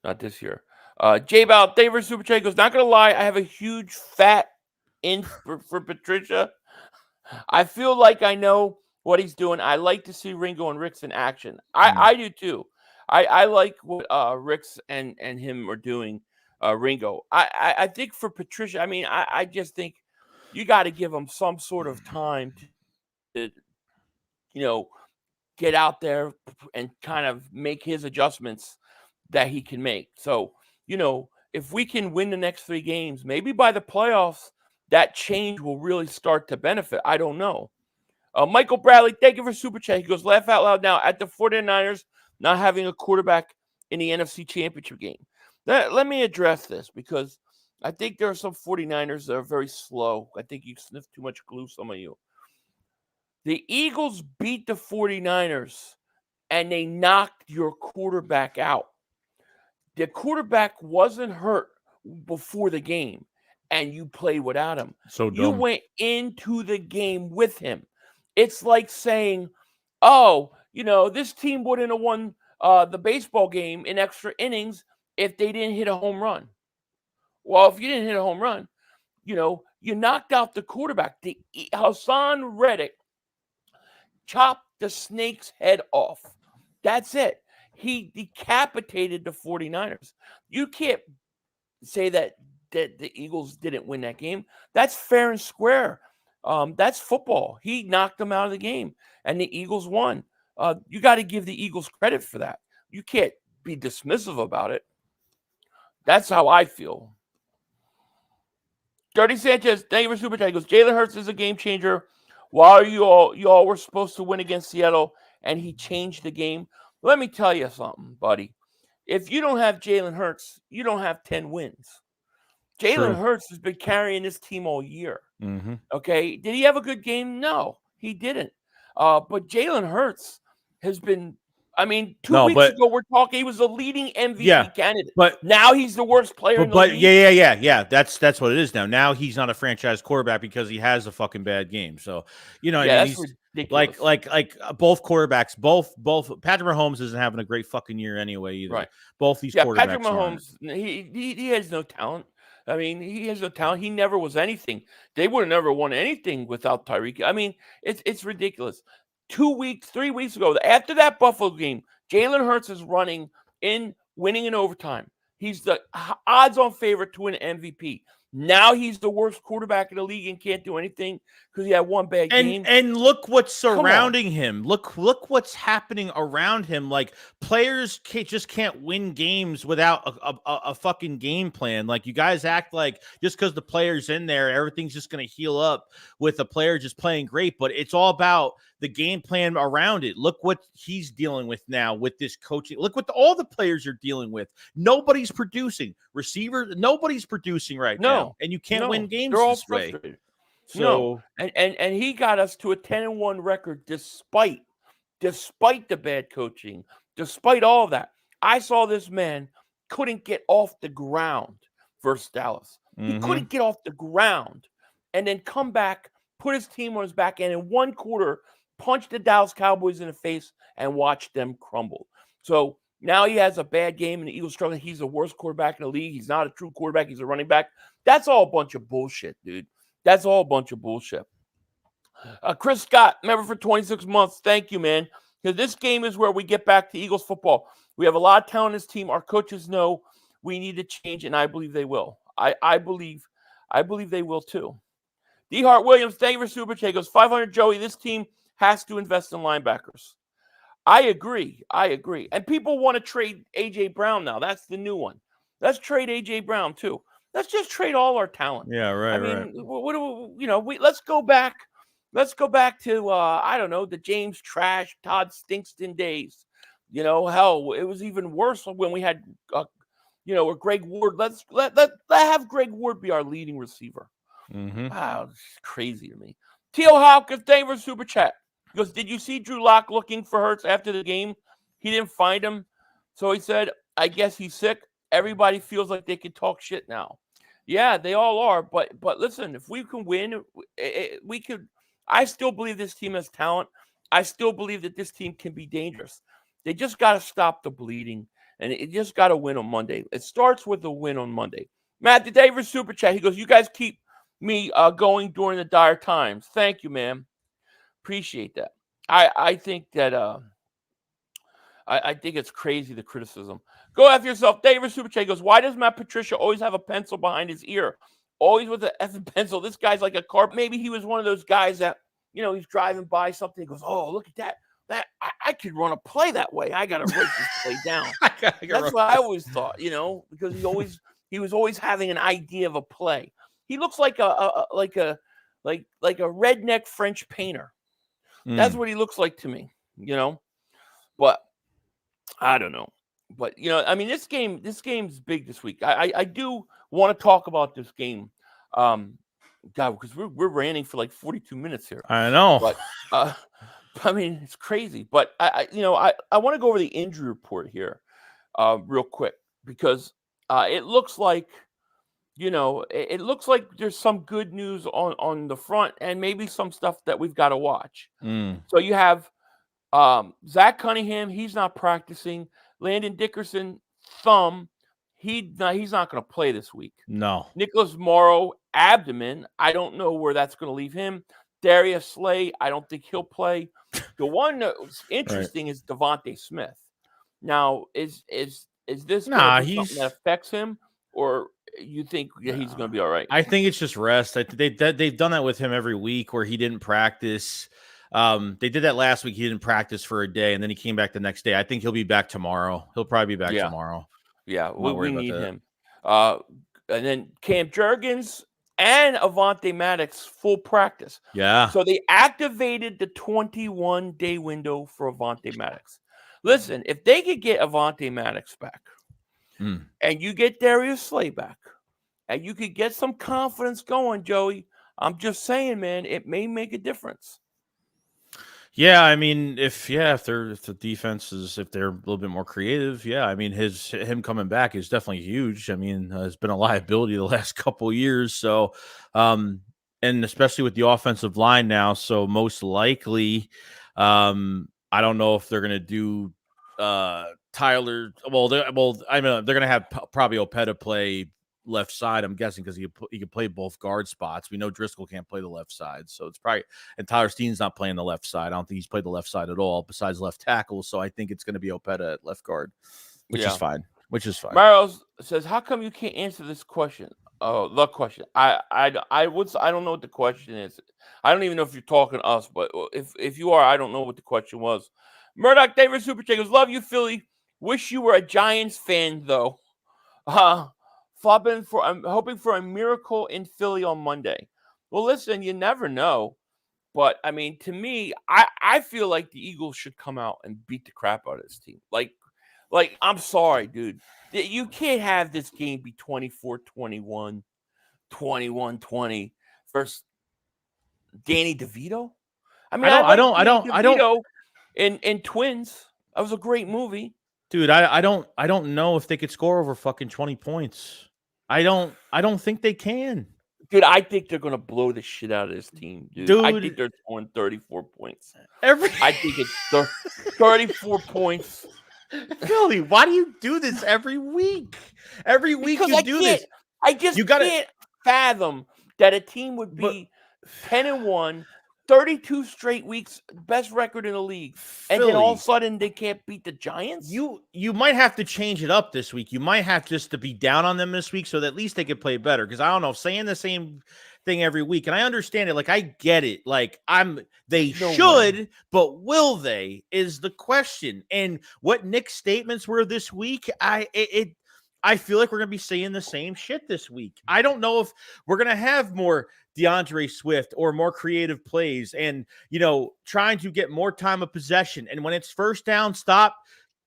Not this year. J-Bow, David Super Chat goes, not going to lie, I have a huge fat in for Patricia. I feel like I know what he's doing. I like to see Ringo and Ricks in action. I do too. I like what Ricks and him are doing, Ringo. I think for Patricia, I mean, I just think you got to give him some sort of time to, you know, get out there and kind of make his adjustments that he can make. So, you know, if we can win the next 3 games, maybe by the playoffs, that change will really start to benefit. I don't know. Michael Bradley, thank you for Super Chat. He goes, laugh out loud now at the 49ers not having a quarterback in the NFC Championship game. Let me address this because I think there are some 49ers that are very slow. I think you sniff too much glue, some of you. The Eagles beat the 49ers, and they knocked your quarterback out. The quarterback wasn't hurt before the game, and you played without him. So dumb. You went into the game with him. It's like saying, oh, you know, this team wouldn't have won the baseball game in extra innings if they didn't hit a home run. Well, if you didn't hit a home run, you know, you knocked out the quarterback. Hassan Reddick chopped the snake's head off. That's it. He decapitated the 49ers. You can't say that the Eagles didn't win that game. That's fair and square. That's football. He knocked them out of the game, and the Eagles won. You got to give the Eagles credit for that. You can't be dismissive about it. That's how I feel. Dirty Sanchez, thank you for Super Chat. He goes, Jalen Hurts is a game changer. While you all were supposed to win against Seattle, and he changed the game. Let me tell you something, buddy. If you don't have Jalen Hurts, you don't have 10 wins. Jalen Hurts has been carrying this team all year. Mm-hmm. Okay. Did he have a good game? No, he didn't. But Jalen Hurts has been, I mean, 2 weeks ago, we're talking, he was the leading MVP candidate. But now he's the worst player in the league. Yeah. That's what it is now. Now he's not a franchise quarterback because he has a fucking bad game. So, you know, that's ridiculous. Like both quarterbacks, both Patrick Mahomes isn't having a great fucking year anyway either. Right. Both these quarterbacks. Patrick Mahomes, he has no talent. I mean, he has no talent. He never was anything. They would have never won anything without Tyreek. I mean, it's ridiculous. 3 weeks ago, after that Buffalo game, Jalen Hurts is winning in overtime. He's the odds-on favorite to win MVP. Now he's the worst quarterback in the league and can't do anything because he had one bad game. And look what's surrounding him. Look what's happening around him. Like players just can't win games without a fucking game plan. Like you guys act like just because the player's in there, everything's just going to heal up with the player just playing great. But it's all about the game plan around it. Look what he's dealing with now with this coaching. Look what all the players are dealing with. Nobody's producing. Receiver, nobody's producing right now. And you can't win games they're all this frustrated. way. So and he got us to a 10-1 record despite the bad coaching, despite all of that. I saw this man couldn't get off the ground versus Dallas. He couldn't get off the ground and then come back, put his team on his back, and in one quarter, punch the Dallas Cowboys in the face and watch them crumble. So now he has a bad game and the Eagles struggling. He's the worst quarterback in the league. He's not a true quarterback. He's a running back. That's all a bunch of bullshit, dude. That's all a bunch of bullshit. Chris Scott, member for 26 months. Thank you, man. Because this game is where we get back to Eagles football. We have a lot of talent in this team. Our coaches know we need to change, and I believe they will. I believe they will too. D. Hart Williams, thank you for Super Chat. Goes 500 Joey. This team has to invest in linebackers. I agree. And people want to trade A.J. Brown now. That's the new one. Let's trade A.J. Brown too. Let's just trade all our talent. Yeah, right. I mean, what do we, let's go back. Let's go back to I don't know, the James Trash, Todd Stinkston days. Hell, it was even worse when we had or Greg Ward. Let's have Greg Ward be our leading receiver. Wow, it's crazy to me. Teal Hawkins, thank you for Super Chat. He goes, did you see Drew Lock looking for Hurts after the game? He didn't find him. So he said, I guess he's sick. Everybody feels like they can talk shit now. Yeah, they all are. But listen, if we can win, we could. I still believe this team has talent. I still believe that this team can be dangerous. They just got to stop the bleeding, and it just got to win on Monday. It starts with a win on Monday. Matt, the David Super Chat. He goes, you guys keep me going during the dire times. Thank you, man. Appreciate that. I think that I think it's crazy, the criticism. Go after yourself. David Super Chat goes, why does Matt Patricia always have a pencil behind his ear? Always with an effing pencil. This guy's like a car. Maybe he was one of those guys that, he's driving by something. He goes, oh, look at that. I could run a play that way. I got to write this play down. That's what I always thought, because he was always having an idea of a play. He looks like a redneck French painter. That's what he looks like to me, But I don't know. But this game's big this week. I do want to talk about this game, God, because we're ranting for like 42 minutes here. I know. But it's crazy. But I want to go over the injury report here, real quick, because it looks like. It looks like there's some good news on the front and maybe some stuff that we've got to watch. So you have Zach Cunningham. He's not practicing. Landon Dickerson, thumb. He's not going to play this week. No. Nicholas Morrow, abdomen. I don't know where that's going to leave him. Darius Slay, I don't think he'll play. The one that's interesting is Devontae Smith. Now, is this something that affects him, or you think he's going to be all right? I think it's just rest. They've done that with him every week where he didn't practice. They did that last week. He didn't practice for a day, and then he came back the next day. I think he'll be back tomorrow. He'll probably be back tomorrow. Yeah, we need him. And then Cam Jurgens and Avonte Maddox, full practice. Yeah. So they activated the 21-day window for Avonte Maddox. Listen, if they could get Avonte Maddox back, and you get Darius Slay back, and you could get some confidence going, Joey, I'm just saying, man, it may make a difference. Yeah, I mean, if the defense is, if they're a little bit more creative, I mean, him coming back is definitely huge. I mean, it's been a liability the last couple of years, so and especially with the offensive line now, so most likely, I don't know if they're going to do Tyler. They're going to have probably Opeta play left side, I'm guessing, because he can play both guard spots. We know Driscoll can't play the left side, so it's probably, and Tyler Steen's not playing the left side. I don't think he's played the left side at all besides left tackle, so I think it's going to be Opeta at left guard, which is fine. Maros says, how come you can't answer this question? Oh, the question. I don't know what the question is. I don't even know if you're talking to us, but if you are, I don't know what the question was. Murdoch David Super Chat goes, love you, Philly. Wish you were a Giants fan, though. I'm hoping for a miracle in Philly on Monday. Well, listen, you never know. But, I mean, to me, I feel like the Eagles should come out and beat the crap out of this team. Like, I'm sorry, dude. You can't have this game be 24-21, 21-20 versus Danny DeVito. I mean, I don't. In Twins, that was a great movie. Dude, I don't know if they could score over fucking 20 points. I don't think they can. Dude, I think they're gonna blow the shit out of this team, dude. I think they're scoring 34 points. I think it's 34 points. Philly, why do you do this every week? Every week Because you do this. I just can't fathom that a team would be 10-1, 32 straight weeks, best record in the league, and then all of a sudden they can't beat the Giants. You might have to change it up this week. You might have just to be down on them this week so that at least they could play better. Because I don't know, saying the same thing every week, and I understand it. Like, I get it. Like, they should, but will they is the question. And what Nick's statements were this week, I feel like we're going to be saying the same shit this week. I don't know if we're going to have more DeAndre Swift or more creative plays and, trying to get more time of possession. And when it's first down, stop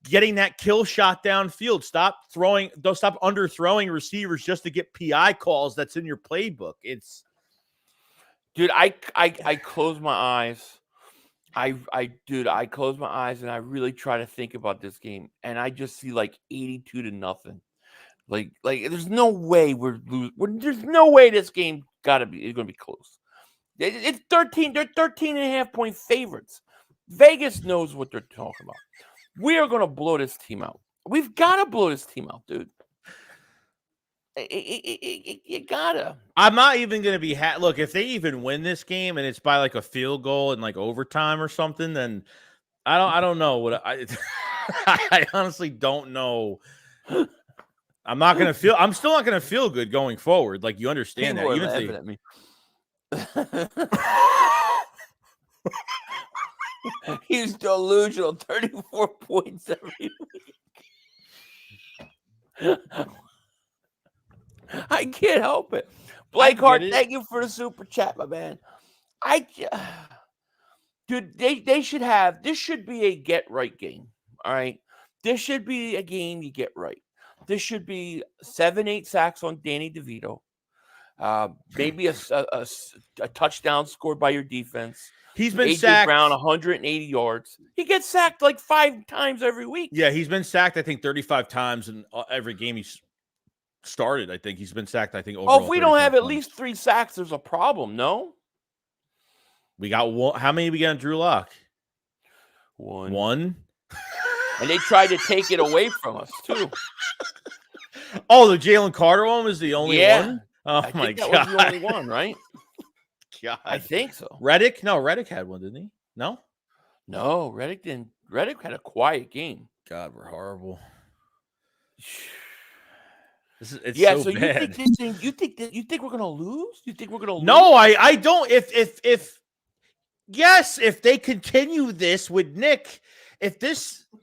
getting that kill shot downfield. Stop underthrowing receivers just to get PI calls that's in your playbook. Dude, I close my eyes. I close my eyes and I really try to think about this game, and I just see like 82-0. Like there's no way there's no way this game is gonna be close. It's 13. They're 13.5-point favorites. Vegas knows what they're talking about. We are gonna blow this team out. We've got to blow this team out, dude. You gotta. I'm not even gonna be look, if they even win this game and it's by like a field goal and like overtime or something, then I don't know what I honestly don't know. I'm still not gonna feel good going forward. Like, you understand People that. Even at me. He's delusional. 34 points every week. I can't help it. Blake Hart, thank you for the super chat, my man. Dude, they should have. This should be a get right game. All right, this should be a game you get right. This should be 7-8 sacks on Danny DeVito. Maybe a touchdown scored by your defense. He's been AJ sacked. Brown, 180 yards. He gets sacked like 5 times every week. Yeah, he's been sacked, I think, 35 times in every game he's started. I think he's been sacked, overall. If we don't have at least 3 sacks, there's a problem, no? We got one. How many we got on Drew Lock? One. And they tried to take it away from us, too. Oh, the Jalen Carter one was the only one? Oh, my God. That was the only one, right? God. I think so. Reddick? No, Reddick had one, didn't he? No? No, Reddick didn't. Reddick had a quiet game. God, we're horrible. So bad. You think we're gonna lose? You think we're gonna lose? No, I don't. If they continue this with Nick,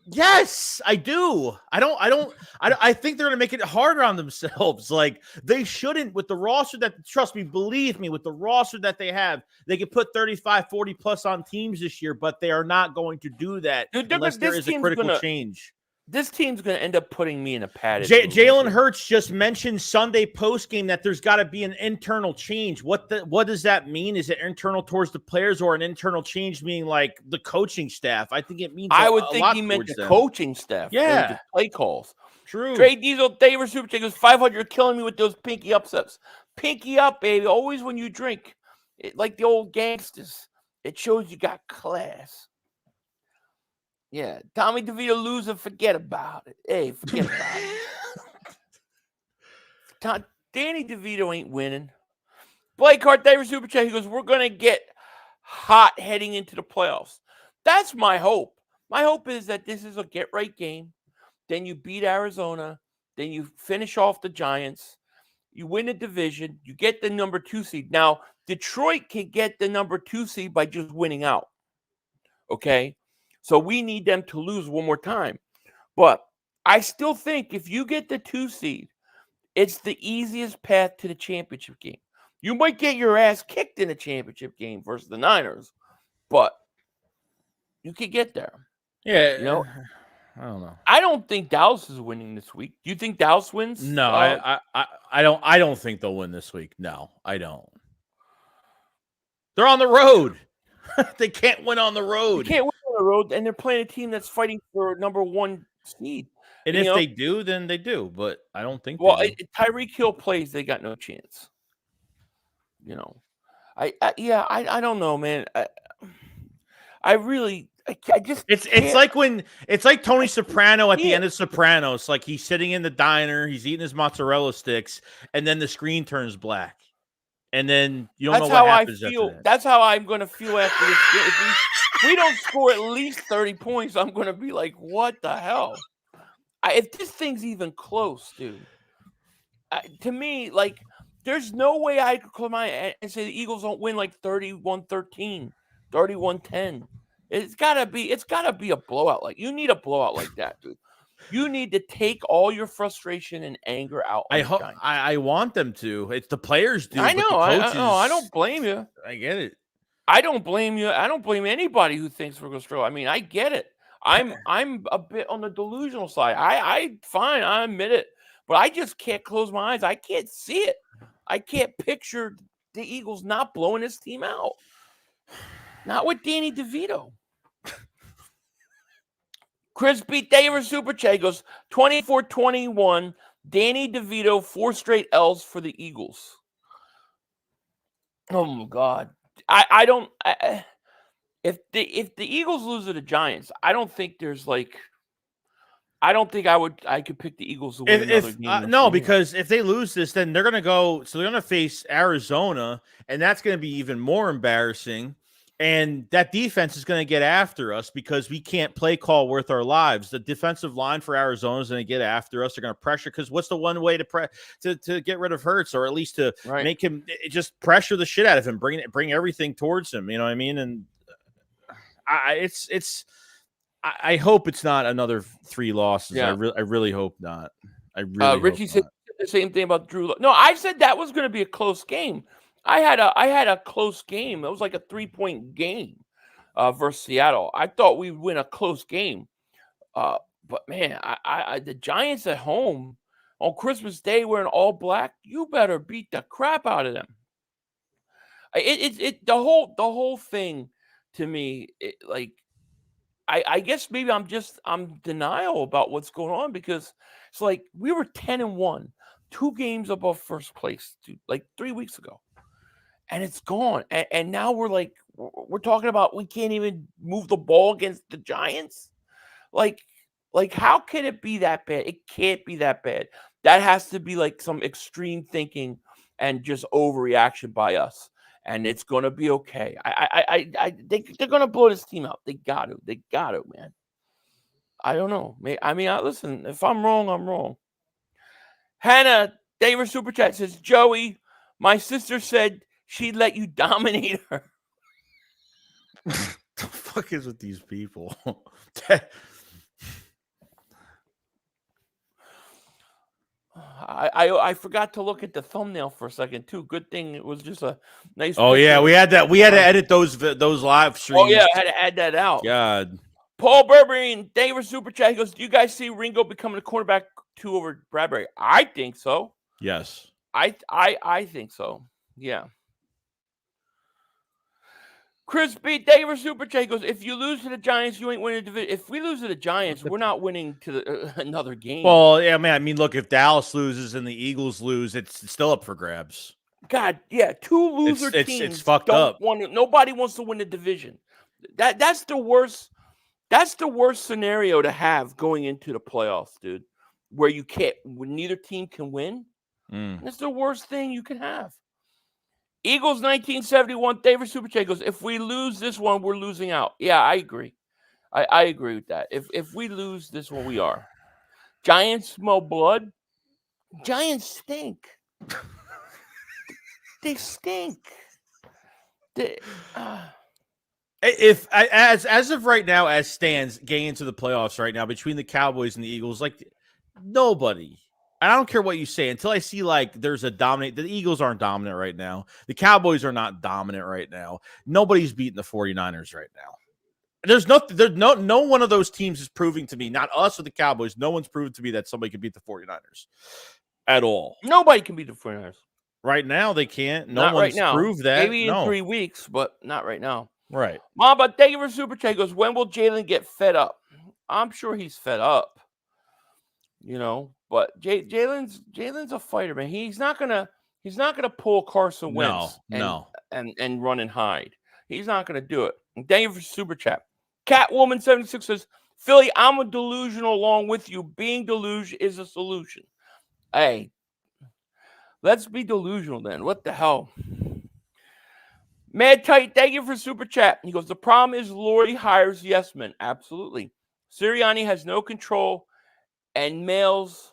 yes, I do. I think they're gonna make it harder on themselves. Like, they shouldn't, with the roster that, trust me, believe me, with the roster that they have, they could put 35, 40 plus on teams this year, but they are not going to do that unless there is a critical change. This team's going to end up putting me in a padded. Jalen Hurts just mentioned Sunday postgame that there's got to be an internal change. What does that mean? Is it internal towards the players, or an internal change meaning like the coaching staff? I think it means I would think he meant the coaching staff. Yeah. The play calls. True. Trey Diesel, David Super Chick was 500 killing me with those pinky upsets. Pinky up, baby. Always when you drink. Like the old gangsters. It shows you got class. Yeah, Tommy DeVito loser, forget about it. Hey, forget about it. Danny DeVito ain't winning. Blake Hart, David Super Chat, he goes, we're going to get hot heading into the playoffs. That's my hope. My hope is that this is a get-right game. Then you beat Arizona. Then you finish off the Giants. You win the division. You get the number 2 seed. Now, Detroit can get the number 2 seed by just winning out. Okay? So we need them to lose one more time. But I still think if you get the 2 seed, it's the easiest path to the championship game. You might get your ass kicked in the championship game versus the Niners, but you could get there. Yeah. I don't know. I don't think Dallas is winning this week. Do you think Dallas wins? No, I don't think they'll win this week. No, I don't. They're on the road. They can't win on the road. They can't win on the road, and they're playing a team that's fighting for number 1 Snead. And You if know, they do, then they do. But I don't think well, they do. Tyreek Hill plays, they got no chance. You know, I don't know, man. I really, I just It's can't. it's like Tony Soprano at the can't. end of Sopranos. Like he's sitting in the diner, he's eating his mozzarella sticks, and then the screen turns black, and then you don't That's know what how I happens after feel. that. That's how I'm going to feel after this game. If we don't score at least 30 points, I'm going to be like, what the hell? If this thing's even close, dude, to me, like, there's no way I could come out and say the Eagles don't win like 31-13, 31-10. It's gotta be a blowout. Like, you need a blowout like that, dude. You need to take all your frustration and anger out on the Giants. I want them to. It's the players do. I but know. the coaches, I don't blame you. I get it. I don't blame you. I don't blame anybody who thinks we're going to struggle. I mean, I get it. I'm a bit on the delusional side. I fine. I admit it. But I just can't close my eyes. I can't see it. I can't picture the Eagles not blowing this team out. Not with Danny DeVito. Chris beat David Super Chat goes 24-21. Danny DeVito, 4 straight L's for the Eagles. Oh my God. I don't. If the Eagles lose to the Giants, I don't think there's like. I don't think I could pick the Eagles to win another game. No, because if they lose this, then they're gonna go. So they're gonna face Arizona, and that's gonna be even more embarrassing. And that defense is going to get after us because we can't play call worth our lives. The defensive line for Arizona is going to get after us. They're going to pressure because what's the one way to get rid of Hurts, or at least to make him just pressure the shit out of him, bring everything towards him. You know what I mean? And I hope it's not another 3 losses. Yeah. I really hope not. I really. Richie said the same thing about Drew. No, I said that was going to be a close game. I had a close game. It was like a 3-point game versus Seattle. I thought we'd win a close game. But man, the Giants at home on Christmas Day wearing all black, you better beat the crap out of them. The whole thing to me, I guess maybe I'm denial about what's going on, because it's like we were 10-1, 2 games above first place, like 3 weeks ago. And it's gone. And now we're talking about we can't even move the ball against the Giants. Like how can it be that bad? It can't be that bad. That has to be like some extreme thinking and just overreaction by us. And it's gonna be okay. They're gonna blow this team out. They got to, man. I don't know. I mean, listen. If I'm wrong, I'm wrong. Hannah David Super Chat says, Joey, my sister said she'd let you dominate her. The fuck is with these people? I forgot to look at the thumbnail for a second too. Good thing it was just a nice. Oh yeah, we had that. We had to edit those live streams. Oh yeah, I had to add that out. God. Paul Burberry and David Super Chat goes, do you guys see Ringo becoming a quarterback 2 over Bradbury? I think so. Yes. I think so. Yeah. Chris B. David Super Chat goes, if you lose to the Giants, you ain't winning the division. If we lose to the Giants, we're not winning to another game. Well, yeah, man. I mean, look, if Dallas loses and the Eagles lose, it's still up for grabs. God, yeah, 2 loser teams. It's fucked up. Nobody wants to win the division. That's the worst. That's the worst scenario to have going into the playoffs, dude. Where neither team can win. That's the worst thing you can have. Eagles 1971, David Super Chat goes, if we lose this one, we're losing out. Yeah, I agree. I agree with that. If we lose this one, we are. Giants smell blood. Giants stink. They stink. As of right now, as stands getting into the playoffs right now, between the Cowboys and the Eagles, like nobody. I don't care what you say until I see like there's a dominate. The Eagles aren't dominant right now. The Cowboys are not dominant right now. Nobody's beating the 49ers right now. There's no one of those teams is proving to me, not us or the Cowboys. No one's proven to me that somebody can beat the 49ers at all. Nobody can beat the 49ers. Right now, they can't. No not one's right now. proved that. Maybe in 3 weeks, but not right now. Right. Mom, but thank you for Super Chat goes, when will Jalen get fed up? I'm sure he's fed up. But Jalen's a fighter, man. He's not gonna pull Carson Wentz and run and hide. He's not gonna do it. And thank you for super chat. Catwoman76 says, Philly, I'm a delusional along with you. Being delusional is a solution. Hey, let's be delusional then. What the hell? Mad Tight, thank you for super chat. He goes, the problem is Lordy hires yes men. Absolutely. Sirianni has no control and makes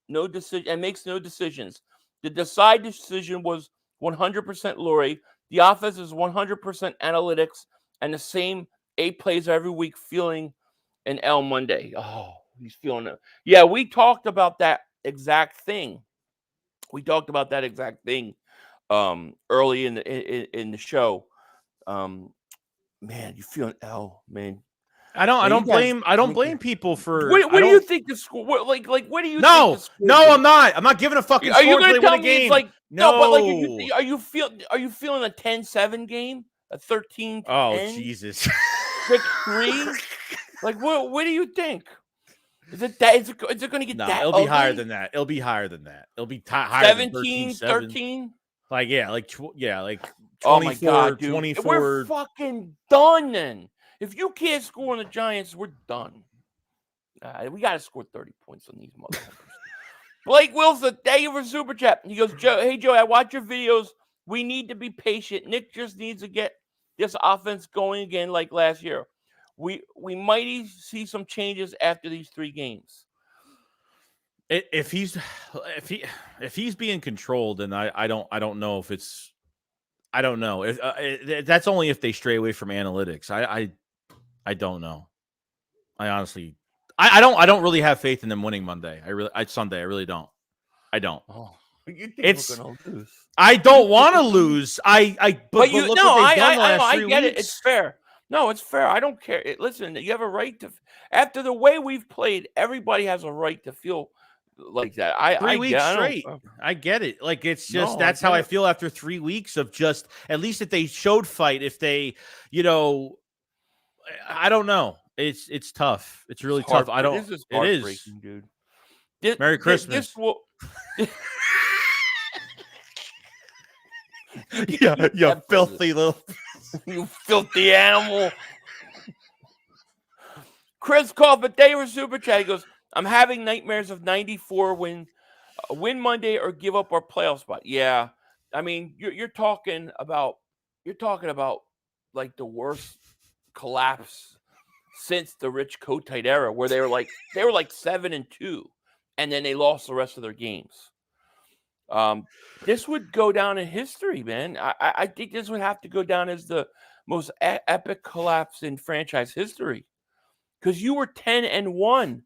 no decisions. The decide decision was 100% Lori. The offense is 100% analytics and the same 8 plays every week, feeling an L Monday. Oh, he's feeling it. Yeah, we talked about that exact thing. Early in the show. Man, you feel an L, man. I don't blame people for. What do you think the score? What do you? No, think no, I'm not. I'm not giving a fucking. Are you going to tell me game. it's like no? But like, are you feeling a 10-7 game, a 13-10? Oh Jesus, 6-3? Like what do you think? Is it that? Is it going to get that? It'll be higher than that. It'll be higher than that. It'll be higher 17, 13. Like 24, oh my God, dude. 24. We're fucking done then. If you can't score on the Giants, we're done. We got to score 30 points on these motherfuckers. Blake Wilson, thank you for super chat. He goes, hey, Joe, I watch your videos. We need to be patient. Nick just needs to get this offense going again like last year. We might see some changes after these 3 games. If he's being controlled, then I don't know if it's. I don't know if that's only if they stray away from analytics. I don't know. I honestly, I don't really have faith in them winning Sunday. I really don't. I don't. Oh, you think we're gonna lose? I don't want to lose. But look what they've done the last 3 get weeks. It. It's fair. No, it's fair. I don't care. Listen, you have a right to. After the way we've played, everybody has a right to feel like that. 3 weeks straight. I get it. Like it's just that's how I feel after 3 weeks of just at least if they showed fight. If they, I don't know. It's tough. It's really tough. I don't. This is heartbreaking, dude. Merry Christmas. You filthy little. You filthy animal. Chris Coffin, they were super chat. He goes, I'm having nightmares of 94 win Monday or give up our playoff spot. Yeah. I mean, you're talking about like the worst collapse since the Rich Kotite era, where they were like 7-2, and then they lost the rest of their games. This would go down in history, man. I think this would have to go down as the most epic collapse in franchise history, because you were 10-1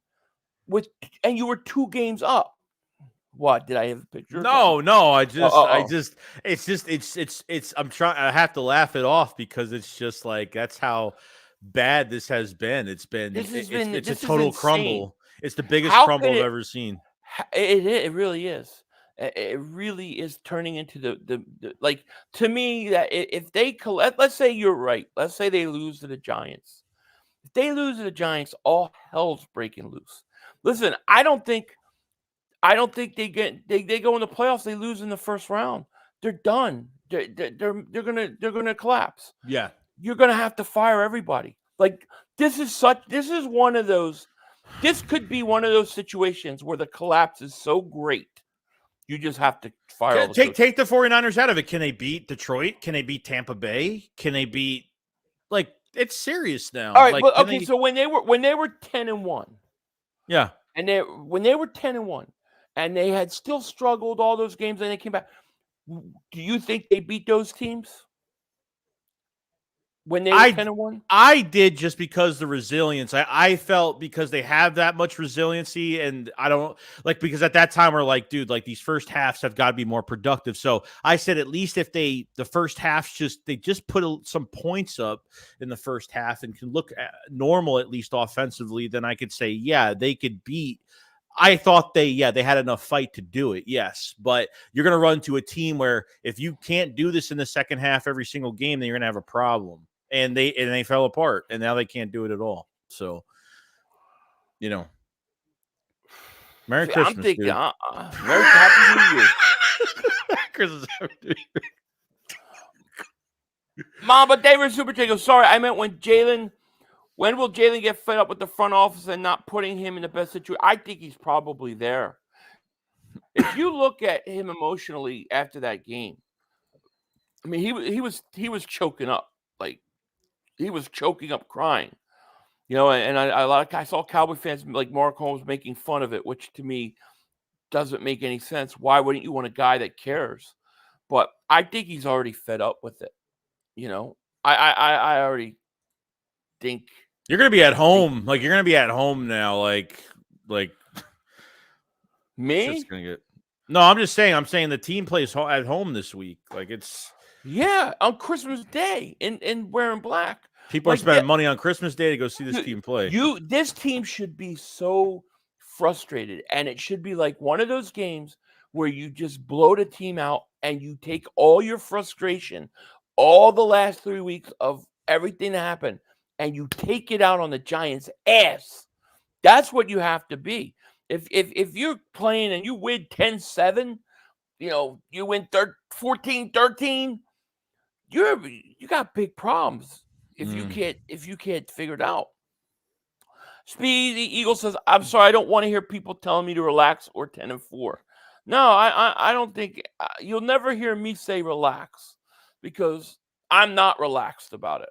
and you were 2 games up. What did I have a picture? No. I'm trying. I have to laugh it off because it's just like that's how bad this has been. It's a total crumble. It's the biggest crumble I've ever seen. It really is. It really is turning into the like, to me, that if they let's say you're right. Let's say they lose to the Giants. If they lose to the Giants, all hell's breaking loose. Listen, I don't think they go in the playoffs. They lose in the first round. They're done. They're gonna collapse. Yeah, you're gonna have to fire everybody. Like this is one of those. This could be one of those situations where the collapse is so great, you just have to fire. Take the 49ers out of it. Can they beat Detroit? Can they beat Tampa Bay? Can they beat it's serious now? All right, but okay. So when they were 10-1, yeah, and when they were 10-1. And they had still struggled all those games, and they came back. Do you think they beat those teams when they were 10-1? I did, just because the resilience. I felt because they have that much resiliency, and I don't because at that time we're like, dude, like these first halves have got to be more productive. So I said at least if the first half they just put some points up in the first half and can look normal at least offensively, then I could say they could beat. I thought they had enough fight to do it, yes. But you're going to run to a team where if you can't do this in the second half every single game, then you're going to have a problem. And they fell apart, and now they can't do it at all. So, Merry See, Christmas, I'm thinking, dude. Merry Happy New Year. Christmas. Mama David Super Chat goes, sorry, I meant when will Jalen get fed up with the front office and not putting him in the best situation? I think he's probably there. If you look at him emotionally after that game, I mean, he was choking up, like he was choking up, crying. And I saw Cowboy fans like Mark Holmes making fun of it, which to me doesn't make any sense. Why wouldn't you want a guy that cares? But I think he's already fed up with it. I already think you're gonna be at home. Like you're gonna be at home now. Like me. Gonna get... No, I'm just saying. I'm saying the team plays at home this week. Like it's on Christmas Day in wearing black. People are spending money on Christmas Day to go see this team play. This team should be so frustrated, and it should be like one of those games where you just blow the team out and you take all your frustration, all the last 3 weeks of everything that happened, and you take it out on the Giants' ass. That's what you have to be. If you're playing and you win 10-7, you win 14-13, you got big problems. If you can't figure it out. Speedy Eagle says, I'm sorry, I don't want to hear people telling me to relax or 10-4. No, I don't think you'll never hear me say relax because I'm not relaxed about it.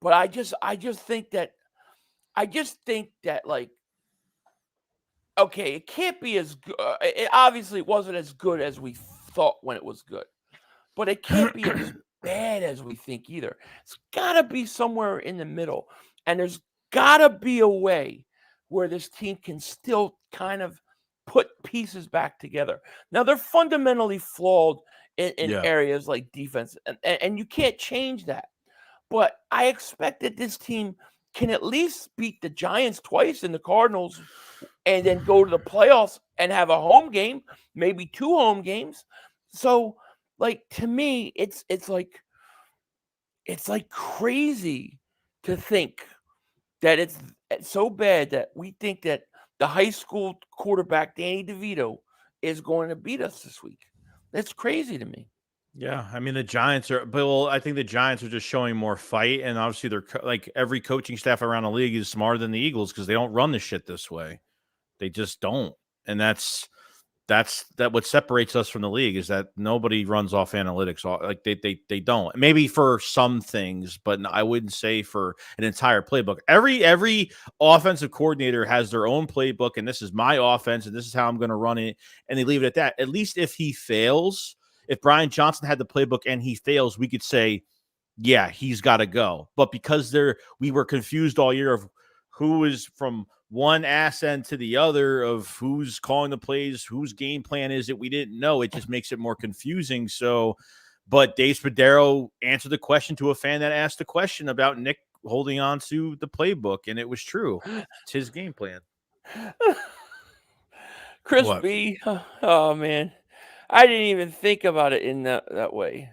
But I just think that like, okay, it can't be as good. It obviously wasn't as good as we thought when it was good, but it can't be as bad as we think either. It's got to be somewhere in the middle, and there's got to be a way where this team can still kind of put pieces back together. Now, they're fundamentally flawed in areas like defense, and you can't change that. But I expect that this team can at least beat the Giants twice and the Cardinals and then go to the playoffs and have a home game, maybe 2 home games. So, like, to me, it's like crazy to think that it's so bad that we think that the high school quarterback, Danny DeVito, is going to beat us this week. That's crazy to me. Yeah, I mean the Giants are, but I think the Giants are just showing more fight, and obviously they're like every coaching staff around the league is smarter than the Eagles because they don't run the shit this way. They just don't, and that's what separates us from the league is that nobody runs off analytics. Like they don't. Maybe for some things, but I wouldn't say for an entire playbook. Every offensive coordinator has their own playbook, and this is my offense, and this is how I'm going to run it, and they leave it at that. At least if he fails. If Brian Johnson had the playbook and he fails, we could say, yeah, he's got to go. But because we were confused all year of who is from one ass end to the other of who's calling the plays, whose game plan is it, we didn't know. It just makes it more confusing. So, but Dave Spadaro answered the question to a fan that asked the question about Nick holding on to the playbook, and it was true. It's his game plan. Chris B. Oh, man. I didn't even think about it in that way.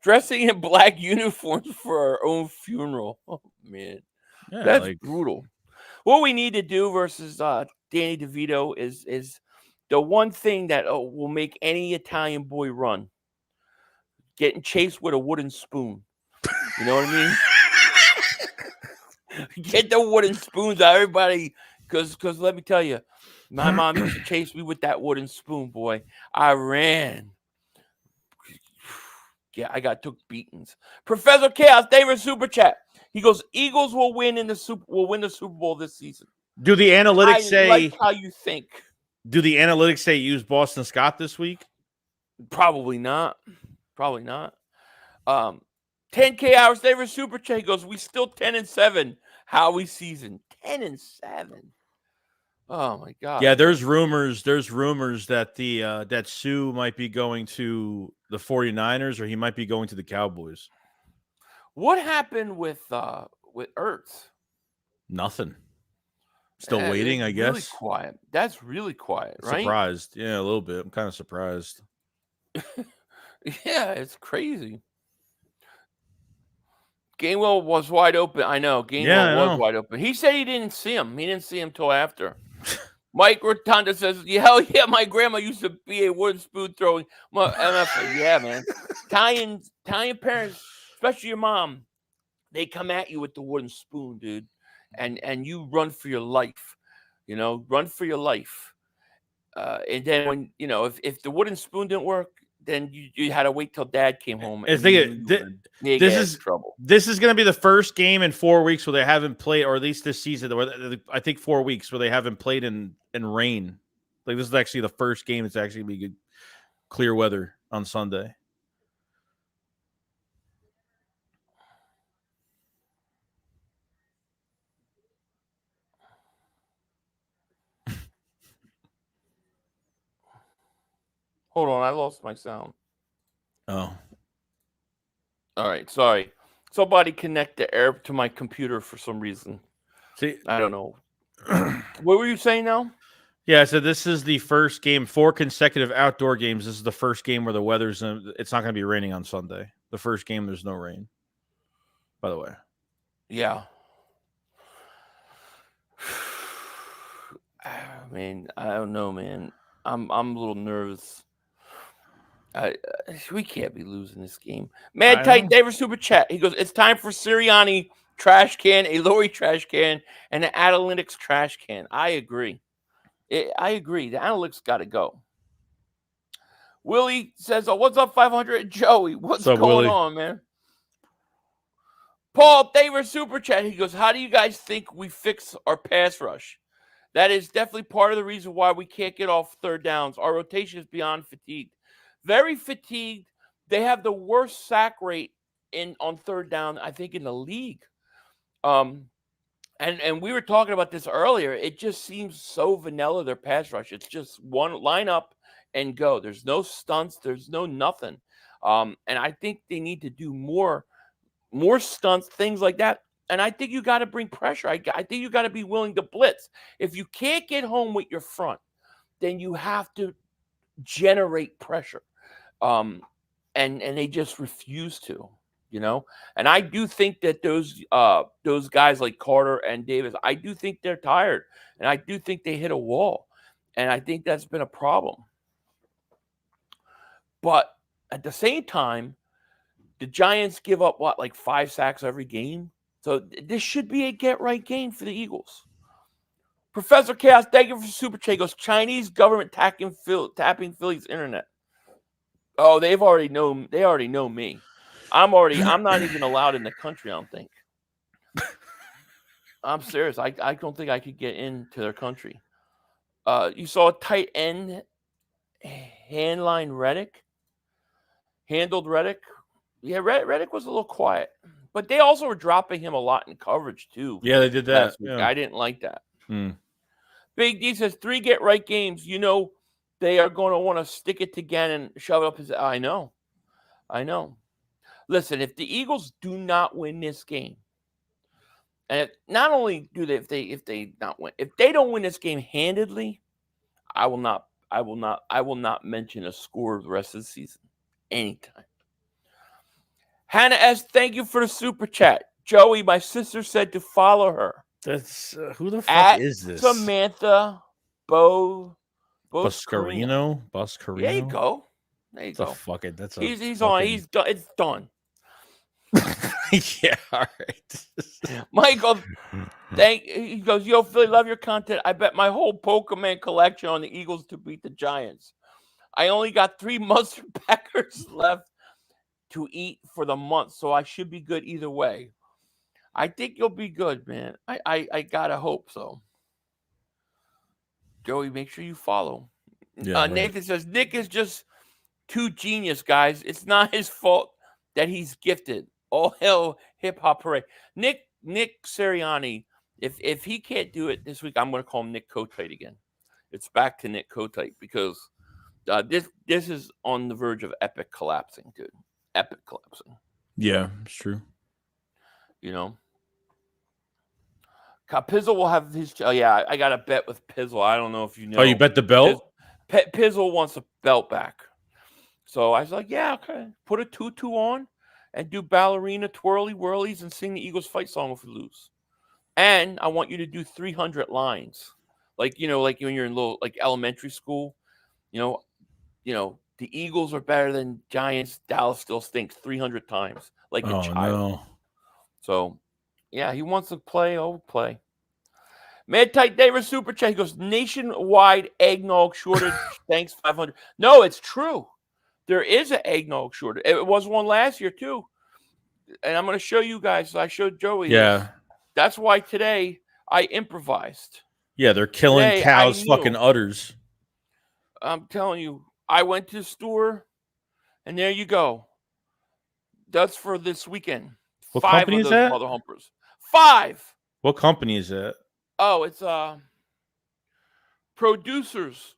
Dressing in black uniforms for our own funeral. Oh, man. Yeah, that's brutal. What we need to do versus Danny DeVito is the one thing that will make any Italian boy run. Getting chased with a wooden spoon. You know what I mean? Get the wooden spoons out, everybody. Because let me tell you, my mom used to chase me with that wooden spoon, boy. I ran. Yeah, I took beatings. Professor Chaos, David Super Chat. He goes, Eagles will win the Super Bowl this season. Do the analytics say like how you think? Do the analytics say use Boston Scott this week? Probably not. 10K hours, David Super Chat. He goes, we still 10-7. Howie season 10-7. Oh my God! Yeah, there's rumors that that Sue might be going to the 49ers or he might be going to the Cowboys. What happened with Ertz? Nothing. Still waiting, I guess. Really quiet. That's really quiet, right? Surprised. Yeah, a little bit. I'm kind of surprised. Yeah, it's crazy. Gainwell was wide open. I know. Gainwell was wide open. He said he didn't see him. He didn't see him till after. Mike Rotunda says, "Yeah, hell yeah, my grandma used to be a wooden spoon throwing." Yeah, man. Italian parents, especially your mom, they come at you with the wooden spoon, dude, and you run for your life. Run for your life. And then when if the wooden spoon didn't work, then you had to wait till Dad came home. And This is trouble. This is going to be the first game in 4 weeks where they haven't played, or at least this season, I think 4 weeks where they haven't played in rain. Like, this is actually the first game. It's actually going to be good, clear weather on Sunday. Hold on, I lost my sound. Oh. All right, sorry. Somebody connect the air to my computer for some reason. See, I don't know. What were you saying now? Yeah, so this is the first game, 4 consecutive outdoor games. This is the first game where the weather's it's not going to be raining on Sunday. The first game, there's no rain, by the way. Yeah. I mean, I don't know, man. I'm a little nervous. We can't be losing this game. Mad Tight David Super Chat. He goes, "It's time for Sirianni trash can, a Lori trash can, and an analytics trash can." I agree. I agree. The analytics got to go. Willie says, "Oh, what's up, 500 Joey? What's going Willie? On, man?" Paul David Super Chat. He goes, "How do you guys think we fix our pass rush? That is definitely part of the reason why we can't get off third downs. Our rotation is beyond fatigued. Very fatigued. They have the worst sack rate on third down, I think, in the league. And we were talking about this earlier. It just seems so vanilla, their pass rush. It's just one line up and go. There's no stunts. There's no nothing. And I think they need to do more stunts, things like that. And I think you got to bring pressure. I think you got to be willing to blitz. If you can't get home with your front, then you have to generate pressure. And they just refuse to, And I do think that those guys like Carter and Davis, I do think they're tired, and I do think they hit a wall, and I think that's been a problem. But at the same time, the Giants give up like 5 sacks every game. So this should be a get-right game for the Eagles. Professor Chaos, thank you for Super Chat. Goes, Chinese government tapping Philly's internet. Oh, they already know me. I'm not even allowed in the country, I don't think. I'm serious. I don't think I could get into their country. You saw a tight end handled Reddick. Yeah, Reddick was a little quiet. But they also were dropping him a lot in coverage, too. Yeah, they did that. Yeah. I didn't like that. Big D says 3 get-right games. They are going to want to stick it to Gannon and shove it up his... I know. Listen, if the Eagles do not win this game, and not only do they, if they don't win this game handedly, I will not mention a score the rest of the season anytime. Hannah S., thank you for the Super Chat. Joey, my sister said to follow her. That's who the fuck is this? Samantha Buscarino. There you go. He's on. He's done. It's done. Yeah, all right. Michael, he goes, "Yo, Philly, love your content. I bet my whole Pokemon collection on the Eagles to beat the Giants. I only got 3 mustard packers left to eat for the month, so I should be good either way. I think you'll be good, man. I gotta hope so." Joey, make sure you follow. Yeah, Nathan says, "Nick is just too genius, guys. It's not his fault that he's gifted. All hell hip hop parade." Nick Sirianni, if he can't do it this week, I'm going to call him Nick Kotite again. It's back to Nick Kotite because this is on the verge of epic collapsing, dude. Epic collapsing. Yeah, it's true. Pizzle will have his. Oh yeah, I got a bet with Pizzle. I don't know if you know. Oh, you bet the belt? Pizzle wants a belt back. So I was like, yeah, okay. Put a tutu on and do ballerina twirly whirlies and sing the Eagles fight song if we lose. And I want you to do 300 lines. like like when you're in like elementary school, you know, the Eagles are better than Giants. Dallas still stinks 300 times, like a child. No. So, yeah, he wants to play. Oh, play. Mad Tight David Super Chat. He goes, nationwide eggnog shortage. Thanks, 500. No, it's true. There is an eggnog shortage. It was one last year, too. And I'm going to show you guys. I showed Joey. Yeah. This. That's why today I improvised. Yeah, they're killing Today, cows' fucking udders. I'm telling you, I went to the store, and there you go. That's for this weekend. What 5 company of is those that? mother humpers. 5. What company is that? Oh, it's Producers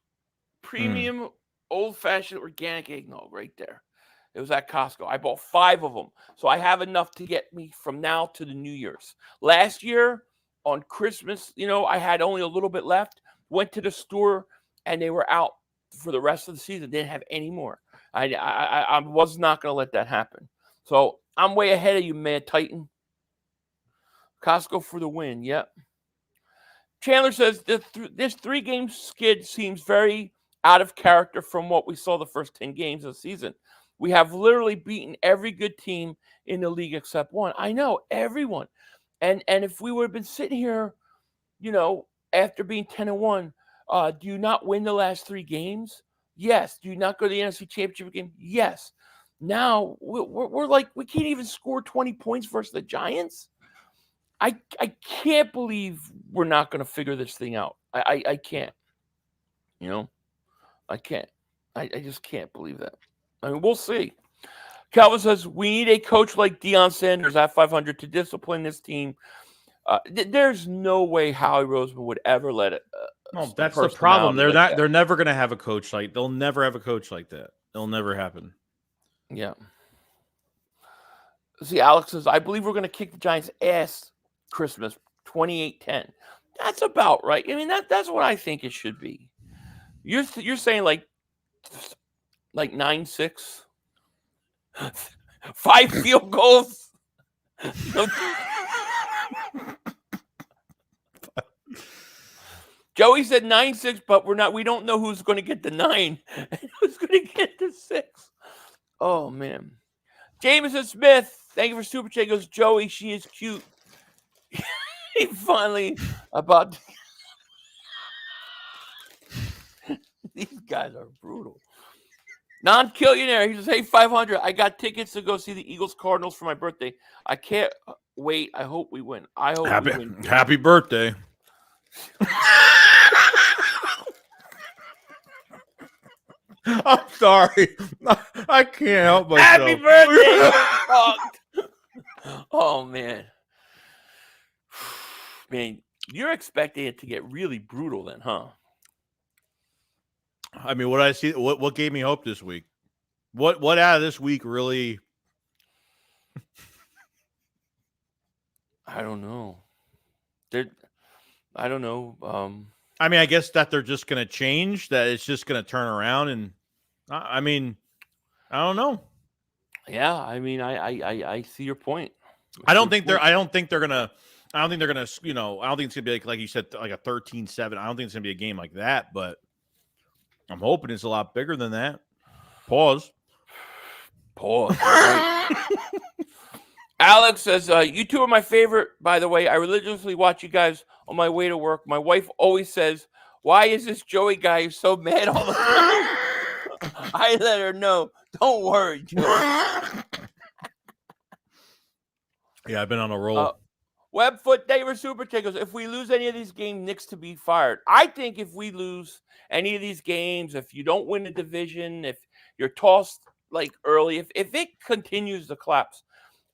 Premium Old-Fashioned Organic Eggnog right there. It was at Costco. I bought 5 of them. So I have enough to get me from now to the New Year's. Last year on Christmas, I had only a little bit left. Went to the store, and they were out for the rest of the season. Didn't have any more. I was not going to let that happen. So I'm way ahead of you, Mad Titan. Costco for the win. Yep. Chandler says this 3-game skid seems very out of character from what we saw the first 10 games of the season. We have literally beaten every good team in the league except one. I know, everyone. And if we would have been sitting here, after being 10-1, do you not win the last 3 games? Yes. Do you not go to the NFC Championship game? Yes. Now we're like, we can't even score 20 points versus the Giants. I can't believe we're not going to figure this thing out. I can't. I can't. I just can't believe that. I mean, we'll see. Calvin says, we need a coach like Deion Sanders at 500 to discipline this team. There's no way Howie Roseman would ever let it. No, that's the problem. They're never going to have a coach like. They'll never have a coach like that. It'll never happen. Yeah. See, Alex says, I believe we're going to kick the Giants' ass Christmas 28-10. That's about right. I mean, that's what I think it should be. You're saying like 9-6, 5 field goals. Joey said 9-6, but we don't know who's going to get the 9 and who's going to get the 6. Oh man. Jameson Smith, thank you for super chat. Goes, Joey, she is cute. He finally about these guys are brutal. Non-Killionaire, he says, hey, 500, I got tickets to go see the Eagles Cardinals for my birthday. I can't wait. I hope we win. I hope we win. Happy birthday. I'm sorry. I can't help myself. Happy birthday. Oh, man. Man, you're expecting it to get really brutal then, huh? I mean, what I see, what gave me hope this week? What out of this week really? I don't know. I don't know. I mean, I guess that they're just going to change. That it's just going to turn around, and I mean, I don't know. Yeah, I mean, I see your point. I don't think they're gonna. I don't think it's gonna be like you said, like a 13-7. I don't think it's gonna be a game like that, but I'm hoping it's a lot bigger than that. Pause. Alex says, you two are my favorite, by the way. I religiously watch you guys on my way to work. My wife always says, why is this Joey guy so mad all the time? I let her know. Don't worry, Joey. Yeah, I've been on a roll. Webfoot David Super Tickles. If we lose any of these games, Knicks to be fired. I think if we lose any of these games, if you don't win the division, if you're tossed like early, if it continues to collapse,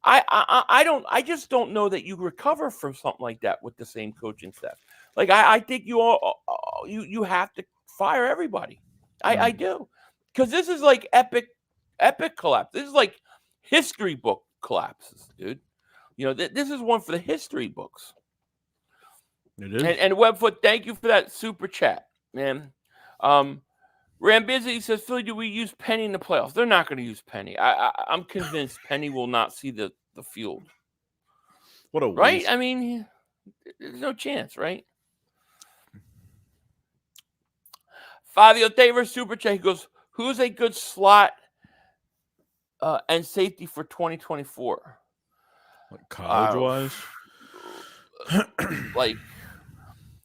I just don't know that you recover from something like that with the same coaching staff. Like I think you have to fire everybody. I do, because this is like epic collapse. This is like history book collapses, dude. This is one for the history books. It is. And Webfoot, thank you for that super chat, man. Rambizzi says, Philly, do we use Penny in the playoffs? They're not going to use Penny. I'm convinced Penny will not see the field. What a waste. Right? I mean, there's no chance, right? Fabio Davis Super Chat. He goes, "Who's a good slot and safety for 2024?" College wise, like,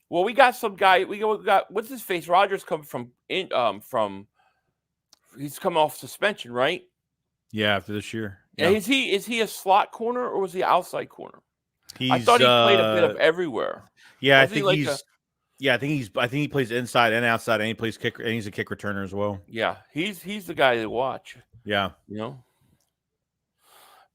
well, we got some guy. We got what's his face? Rogers coming from he's come off suspension, right? yeah, after this year. Yeah. Yeah. Is he a slot corner or was he outside corner? He's, I thought he played a bit of everywhere. Yeah, Was I think like he's. Yeah, I think he plays inside and outside, and he plays kick, and he's a kick returner as well. Yeah, he's the guy to watch. Yeah, you know.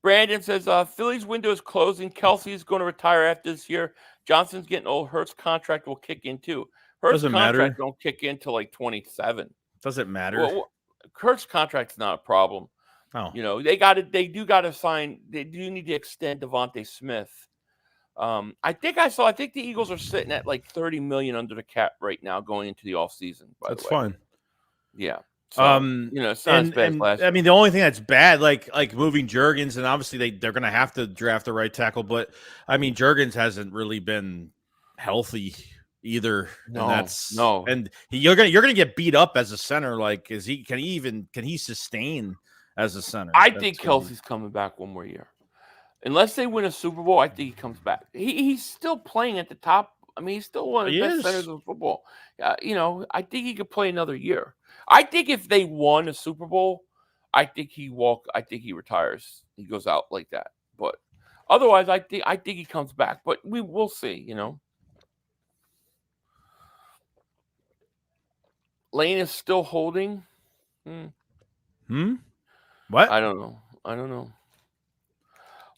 Brandon says Philly's window is closing. Kelsey's going to retire after this year. Johnson's getting old. Hurts' contract will kick in too. Hurts' contract don't kick in till like 27. Doesn't matter. Well, Hurts' contract's not a problem. Oh, They do got to sign. They do need to extend Avonte Smith. I think the Eagles are sitting at like $30 million under the cap right now going into the offseason. That's fine. Yeah. So, it's not as bad as last year. I mean, the only thing that's bad, like moving Juergens, and obviously they're going to have to draft the right tackle, but I mean, Juergens hasn't really been healthy either. No. And you're gonna get beat up as a center. Like, can he sustain as a center? I think Kelsey's coming back one more year. Unless they win a Super Bowl, I think he comes back. He's still playing at the top. I mean, he's still one of the best centers of football. I think he could play another year. I think if they won a Super Bowl, I think he retires. He goes out like that. But otherwise, I think he comes back. But we'll see. Lane is still holding. What? I don't know.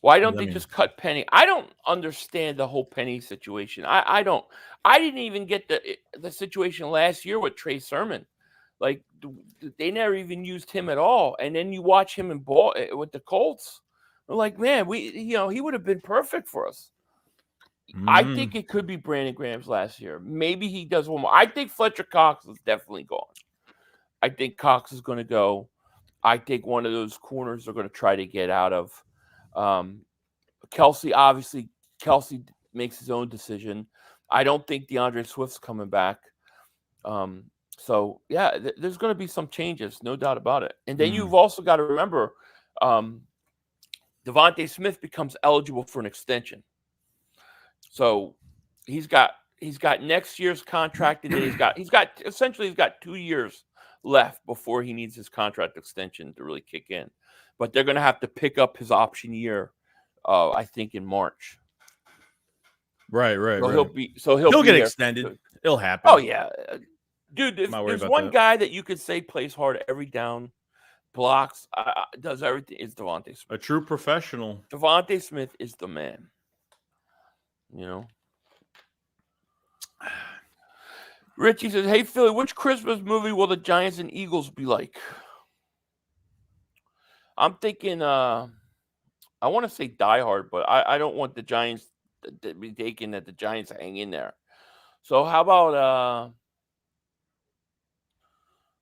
Why don't they just cut Penny? I don't understand the whole Penny situation. I don't. I didn't even get the situation last year with Trey Sermon. Like, they never even used him at all. And then you watch him in ball with the Colts. We're like, man, he would have been perfect for us. I think it could be Brandon Graham's last year. Maybe he does one more. I think Fletcher Cox is definitely gone. I think Cox is going to go. I think one of those corners are going to try to get out of. Kelsey makes his own decision. I don't think DeAndre Swift's coming back. So yeah, there's going to be some changes, no doubt about it. And then you've also got to remember, Devontae Smith becomes eligible for an extension. So he's got next year's contract, and then he's got 2 years left before he needs his contract extension to really kick in. But they're going to have to pick up his option year, I think, in March. Right. So he'll get there. extended. It'll happen. Oh yeah, dude. If there's one guy that you could say plays hard every down, blocks, does everything, is Devontae Smith. A true professional. Devontae Smith is the man. Richie says, "Hey Philly, which Christmas movie will the Giants and Eagles be like?" I'm thinking, I want to say Die Hard, but I don't want the Giants to be taken that the Giants hang in there. So how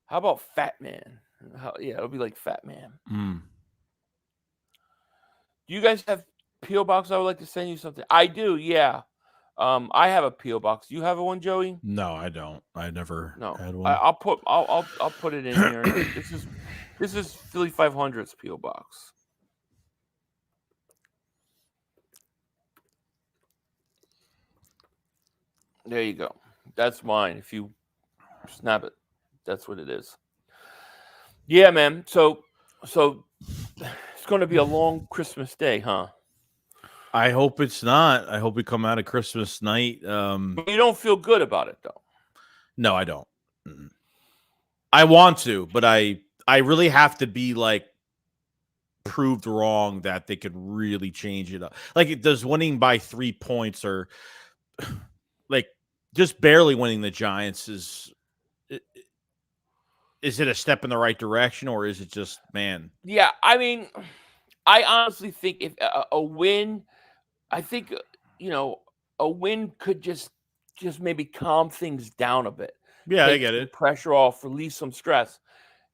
about Fat Man? It'll be like Fat Man. Do you guys have P.O. Box? I would like to send you something. I do, yeah. I have a P.O. Box. Do you have one, Joey? No, I don't. I never had one. I'll put it in here. This is Philly 500's P.O. Box. There you go. That's mine. If you snap it, that's what it is. Yeah, man. So it's going to be a long Christmas day, huh? I hope it's not. I hope we come out of Christmas night. But you don't feel good about it, though. No, I don't. I want to, but I really have to be like proved wrong that they could really change it up. Like, does winning by 3 points or like just barely winning the Giants is it a step in the right direction, or is it just, man? Yeah, I mean, I honestly think if a win, I think a win could just maybe calm things down a bit. Yeah, I get it. Pressure off, release some stress,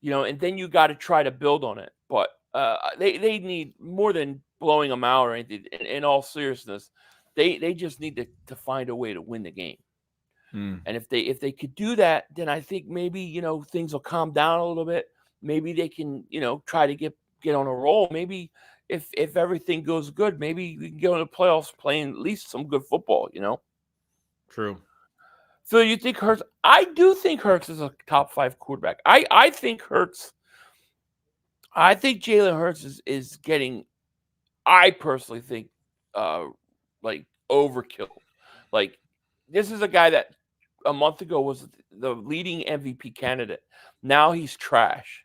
and then you got to try to build on it. But they need more than blowing them out or anything. In all seriousness, they just need to find a way to win the game. And if they could do that, then I think maybe, things will calm down a little bit. Maybe they can, try to get on a roll. Maybe if everything goes good, maybe we can go into the playoffs playing at least some good football, True. Phil, you think Hurts? I do think Hurts is a top 5 quarterback. I think Jalen Hurts is getting, I personally think, like overkill. Like, this is a guy that a month ago was the leading MVP candidate. Now he's trash.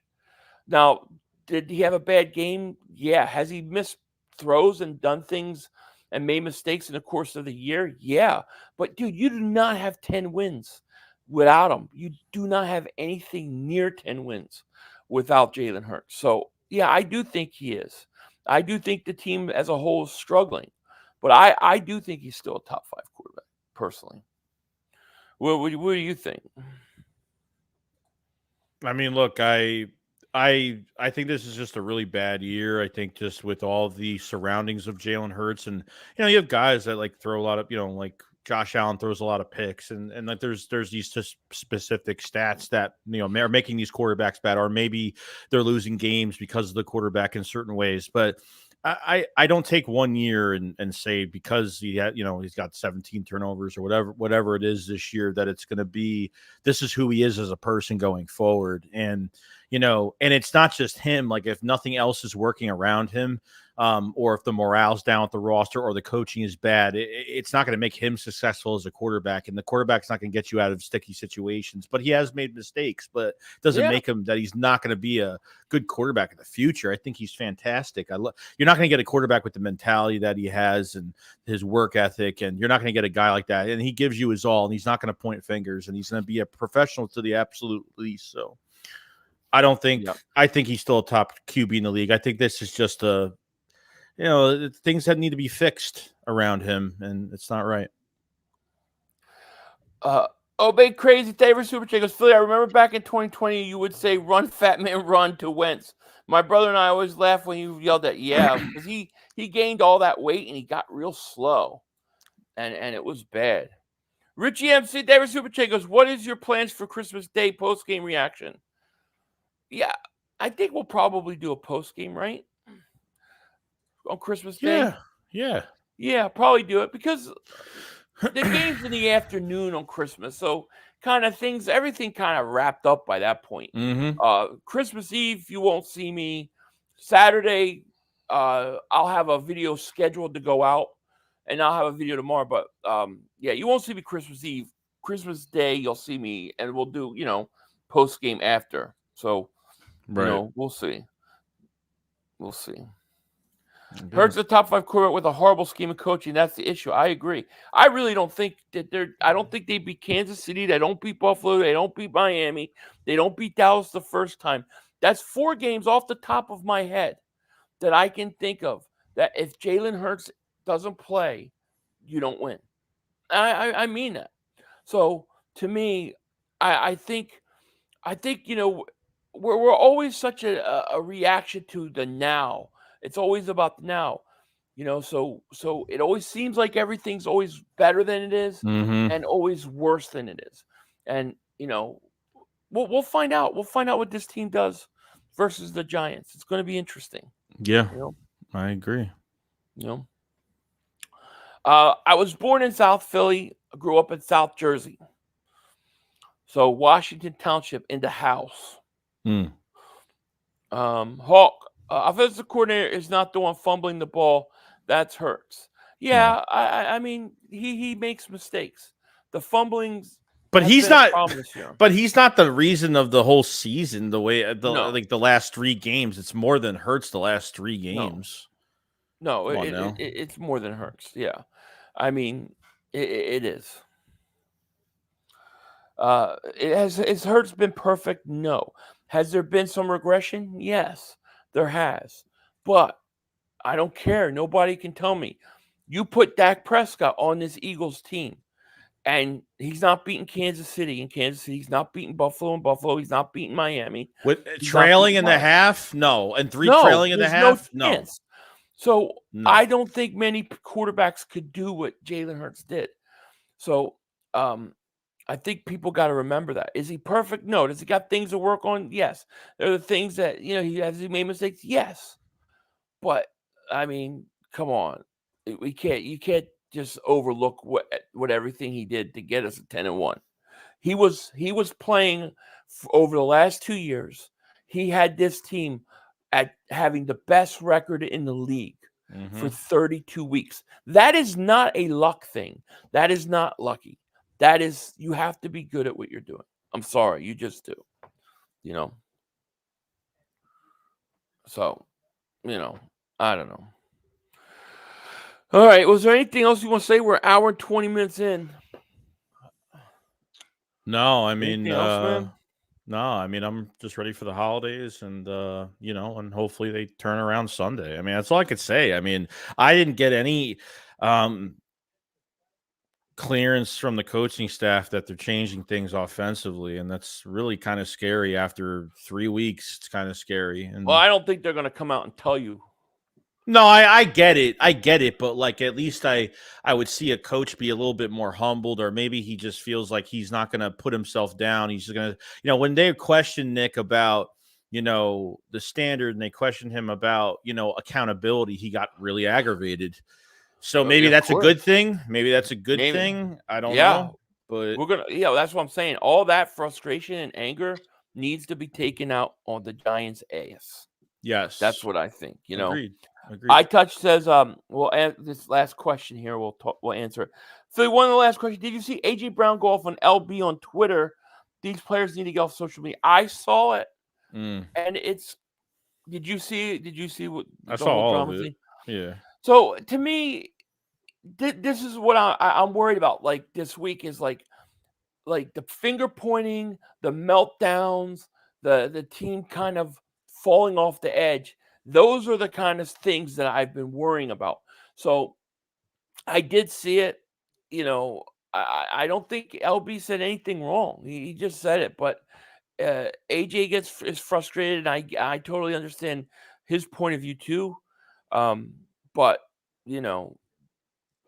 Now, did he have a bad game? Yeah. Has he missed throws and done things and made mistakes in the course of the year? Yeah. But, dude, you do not have 10 wins without him. You do not have anything near 10 wins without Jalen Hurts. So, yeah, I do think he is. I do think the team as a whole is struggling. But I do think he's still a top 5 quarterback, personally. What do you think? I mean, look, I think this is just a really bad year. I think just with all the surroundings of Jalen Hurts, and you have guys that like throw a lot of, like Josh Allen throws a lot of picks, and like there's these just specific stats that are making these quarterbacks bad, or maybe they're losing games because of the quarterback in certain ways. But I don't take 1 year and say because he had, he's got 17 turnovers or whatever it is this year, that it's going to be, this is who he is as a person going forward. And, and it's not just him. Like, if nothing else is working around him, or if the morale's down with the roster or the coaching is bad, it's not going to make him successful as a quarterback. And the quarterback's not going to get you out of sticky situations. But he has made mistakes, but it doesn't make him that he's not going to be a good quarterback in the future. I think he's fantastic. You're not going to get a quarterback with the mentality that he has and his work ethic, and you're not going to get a guy like that. And he gives you his all, and he's not going to point fingers, and he's going to be a professional to the absolute least. So I don't think I think he's still a top QB in the league. I think this is just things that need to be fixed around him, and it's not right. Obey Crazy favorite Super Chat goes, Philly, I remember back in 2020, you would say, run, fat man, run to Wentz. My brother and I always laugh when you yelled that, because he gained all that weight and he got real slow, and it was bad. Richie MC David Super Chat goes, what is your plans for Christmas Day post-game reaction? Yeah, I think we'll probably do a post-game, right? On Christmas Day? Yeah, probably do it, because the game's in the afternoon on Christmas, so everything kind of wrapped up by that point. Christmas Eve, you won't see me. Saturday, I'll have a video scheduled to go out, and I'll have a video tomorrow, but you won't see me Christmas Eve. Christmas Day, you'll see me, and we'll do, post game after. So, we'll see. We'll see. Hurts the top 5 quarterback with a horrible scheme of coaching. That's the issue. I agree. I really don't think that I don't think they beat Kansas City. They don't beat Buffalo. They don't beat Miami. They don't beat Dallas the first time. That's 4 games off the top of my head that I can think of that if Jalen Hurts doesn't play, you don't win. I mean that. So to me, I think we're always such a reaction to the now. It's always about the now, so it always seems like everything's always better than it is and always worse than it is. And, we'll find out. We'll find out what this team does versus the Giants. It's going to be interesting. Yeah, I agree. I was born in South Philly, grew up in South Jersey. So Washington Township in the house. Hawk. Offensive coordinator is not the one fumbling the ball. That's Hurts. Yeah, I mean, he makes mistakes. The fumbling's, but he's not. But he's not the reason of the whole season. The way like the last 3 games, it's more than Hurts. The last 3 games. No, it's more than Hurts. Yeah, I mean, it is. Has Hurts been perfect? No. Has there been some regression? Yes. There has, but I don't care. Nobody can tell me. You put Dak Prescott on this Eagles team, and he's not beating Kansas City. In Kansas City, he's not beating Buffalo. In Buffalo, he's not beating Miami. With trailing in the half? No. And 3 trailing in the half? No. So I don't think many quarterbacks could do what Jalen Hurts did. So I think people got to remember that. Is he perfect? No. Does he got things to work on? Yes. There are the things that, he made mistakes? Yes. But, I mean, come on. You can't just overlook what everything he did to get us a 10-1. He was playing over the last 2 years. He had this team at having the best record in the league for 32 weeks. That is not a luck thing. That is not lucky. That is, you have to be good at what you're doing. I'm sorry, you just do. So, I don't know. All right, was there anything else you want to say? We're an hour and 20 minutes in. No, I mean, Anything else, man? no, I mean, I'm just ready for the holidays and, and hopefully they turn around Sunday. I mean, that's all I could say. I mean, I didn't get any clearance from the coaching staff that they're changing things offensively, and that's really kind of scary after 3 weeks. It's kind of scary. And well, I don't think they're going to come out and tell you. No, I get it, but like at least I would see a coach be a little bit more humbled, or maybe he just feels like he's not going to put himself down. He's just going to, when they questioned Nick about, the standard, and they questioned him about, accountability, he got really aggravated. So maybe that's a good thing. Maybe that's a good thing. I don't know. But that's what I'm saying. All that frustration and anger needs to be taken out on the Giants' ass. Yes. That's what I think, Agreed. iTouch says, this last question here, we'll answer it. Philly, one of the last questions. Did you see AJ Brown go off on LB on Twitter? These players need to get off social media. I saw it, and it's. Did you see what I saw all of it? Yeah. So to me, this is what I'm worried about. Like this week is like the finger pointing, the meltdowns, the team kind of falling off the edge. Those are the kind of things that I've been worrying about. So I did see it. I don't think LB said anything wrong. He just said it. But AJ is frustrated, and I totally understand his point of view too. But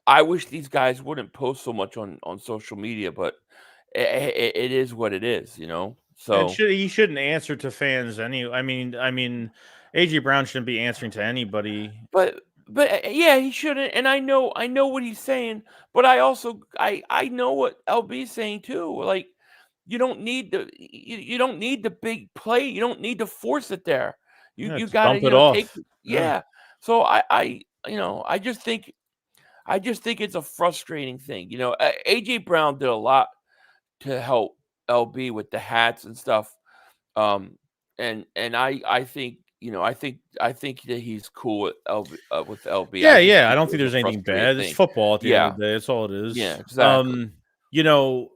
I wish these guys wouldn't post so much on social media. But it is what it is. So he shouldn't answer to fans. I mean, AJ Brown shouldn't be answering to anybody. But yeah, he shouldn't. And I know what he's saying. But I also I know what LB's saying too. Like you don't need the big play. You don't need to force it there. You got to take. Yeah. So I just think it's a frustrating thing. AJ Brown did a lot to help LB with the hats and stuff. And I think I think that he's cool with LB. Yeah. I don't think there's anything bad. It's football at the end of the day. That's all it is. Yeah, exactly.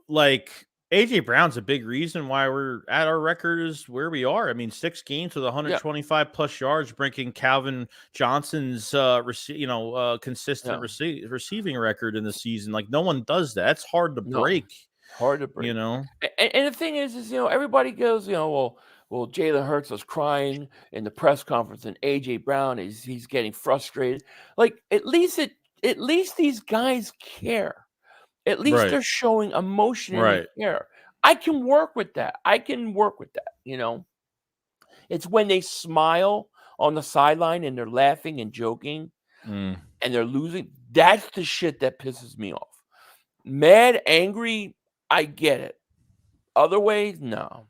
Like AJ Brown's a big reason why we're at our record is where we are. I mean, 6 games with 125 plus yards, breaking Calvin Johnson's consistent receiving record in the season. Like no one does that. It's hard to break. Hard to break. And the thing is everybody goes, well, Jalen Hurts was crying in the press conference, and AJ Brown he's getting frustrated. Like at least these guys care. At least they're showing emotion and care. I can work with that. It's when they smile on the sideline and they're laughing and joking and they're losing. That's the shit that pisses me off. Mad, angry, I get it. Other ways, no.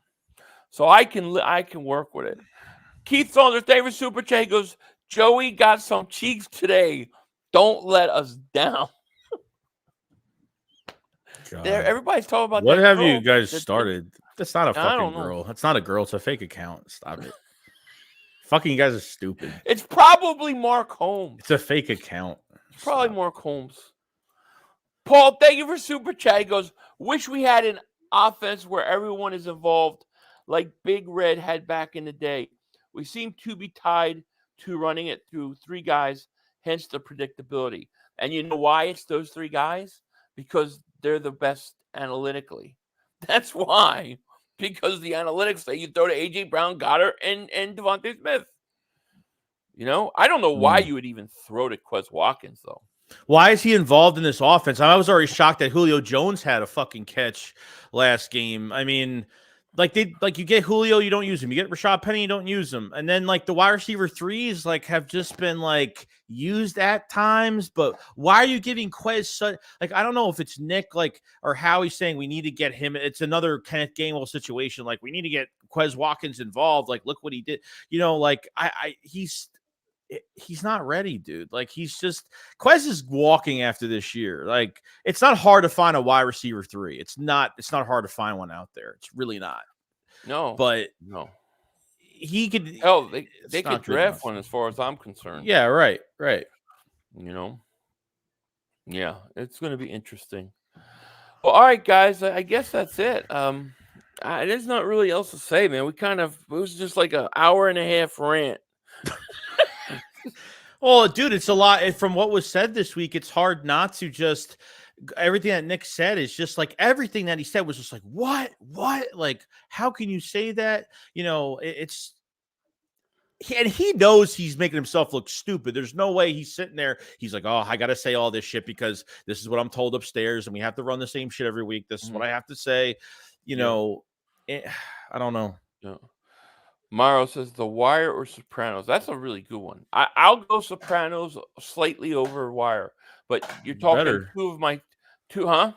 So I can work with it. Keith Saunders, David Super Chat goes, Joey got some cheeks today. Don't let us down. Everybody's talking about what that have girl. You guys started? That's not a fucking girl. That's not a girl. It's a fake account. Stop it. Fucking you guys are stupid. It's probably Mark Holmes. It's a fake account. Probably Mark Holmes. Paul, thank you for Super Chat. He goes, wish we had an offense where everyone is involved like Big Red had back in the day. We seem to be tied to running it through 3 guys, hence the predictability. And you know why it's those 3 guys? Because they're the best analytically. That's why. Because the analytics say you throw to AJ Brown, Goddard, and Devontae Smith. I don't know why you would even throw to Quez Watkins, though. Why is he involved in this offense? I was already shocked that Julio Jones had a fucking catch last game. I mean, you get Julio, you don't use him. You get Rashad Penny, you don't use him. And then the wide receiver threes have just been used at times. But why are you giving Quez such I don't know if it's Nick or Howie saying we need to get him. It's another Kenneth Gainwell situation. We need to get Quez Watkins involved. Look what he did. He's not ready, dude. Quez is walking after this year. It's not hard to find a wide receiver 3. It's not hard to find one out there. It's really not. No, but no, he could. Hell, they could draft one as far as I'm concerned. Yeah, right. Yeah, it's going to be interesting. Well, all right, guys. I guess that's it. There's not really else to say, man. It was just an hour and a half rant. Well, dude, it's a lot. From what was said this week, it's hard not to just everything that Nick said is just everything that he said was just what? How can you say that? And he knows he's making himself look stupid. There's no way he's sitting there. He's like, oh, I got to say all this shit because this is what I'm told upstairs and we have to run the same shit every week. This is what I have to say. I don't know. Yeah. Mario says The Wire or Sopranos. That's a really good one. I'll go Sopranos slightly over Wire, but you're talking two of my two, huh?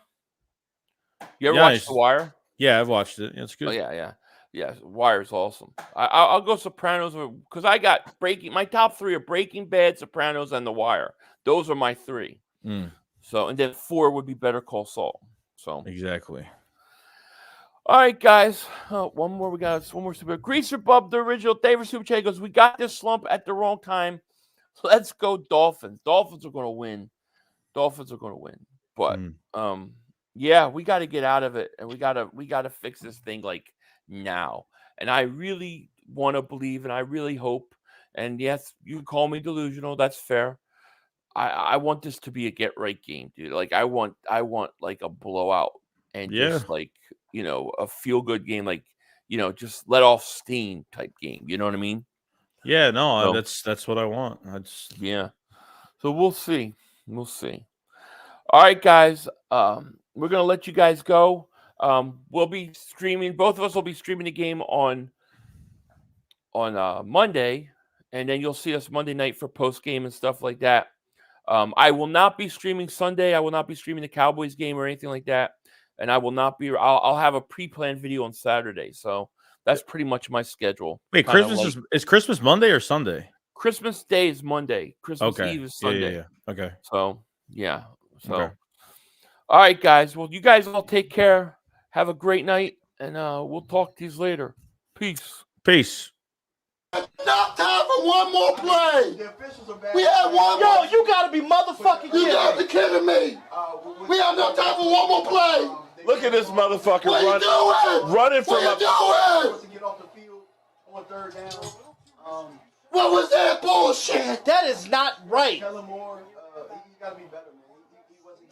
You ever watched The Wire? Yeah, I've watched it. It's good. Oh, yeah. Wire's awesome. I'll go Sopranos because I got my top 3 are Breaking Bad, Sopranos, and The Wire. Those are my 3. So, and then 4 would be Better Call Saul. So exactly. All right, guys. One more. We got one more super. Greaser Bub, the original David Super Chat goes, we got this slump at the wrong time. Let's go Dolphins. Dolphins are going to win. But yeah, we got to get out of it, and we got to fix this thing now. And I really want to believe, and I really hope. And yes, you can call me delusional. That's fair. I want this to be a get right game, dude. I want a blowout and just a feel good game, just let off steam type game. You know what I mean? Yeah, no, that's what I want. So we'll see. All right, guys. We're gonna let you guys go. We'll be streaming. Both of us will be streaming the game on Monday, and then you'll see us Monday night for post game and stuff like that. I will not be streaming Sunday. I will not be streaming the Cowboys game or anything like that. And I will not be. I'll have a pre-planned video on Saturday. So that's pretty much my schedule. Wait, Christmas is Christmas Monday or Sunday? Christmas Day is Monday. Christmas Eve is Sunday. Yeah. Okay. So yeah. All right, guys. Well, you guys all take care. Have a great night, and we'll talk to you later. Peace. Not time for one more play. We have one more. Yo, you gotta be motherfucking kidding me. You gotta be kidding me. We have no time for one more play. Look at this motherfucker What are you doing? running from What are you doing? to get off the field on 3rd down. What was that bullshit? That is not right. Kellen Moore, he's gotta be better, man.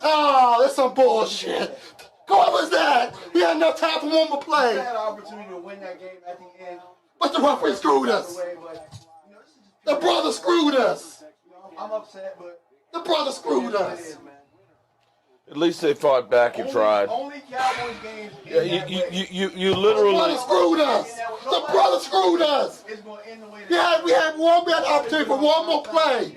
Oh, that's some bullshit. What was that? We had no time for one more play. We had an opportunity to win that game at the end. But the referee screwed us. The brother screwed us. I'm upset, but the brother screwed us. At least they fought back and tried. Only Cowboys games. Yeah, you literally. The brother screwed us. The brother screwed us. It's going to end the way We had an opportunity for one more play.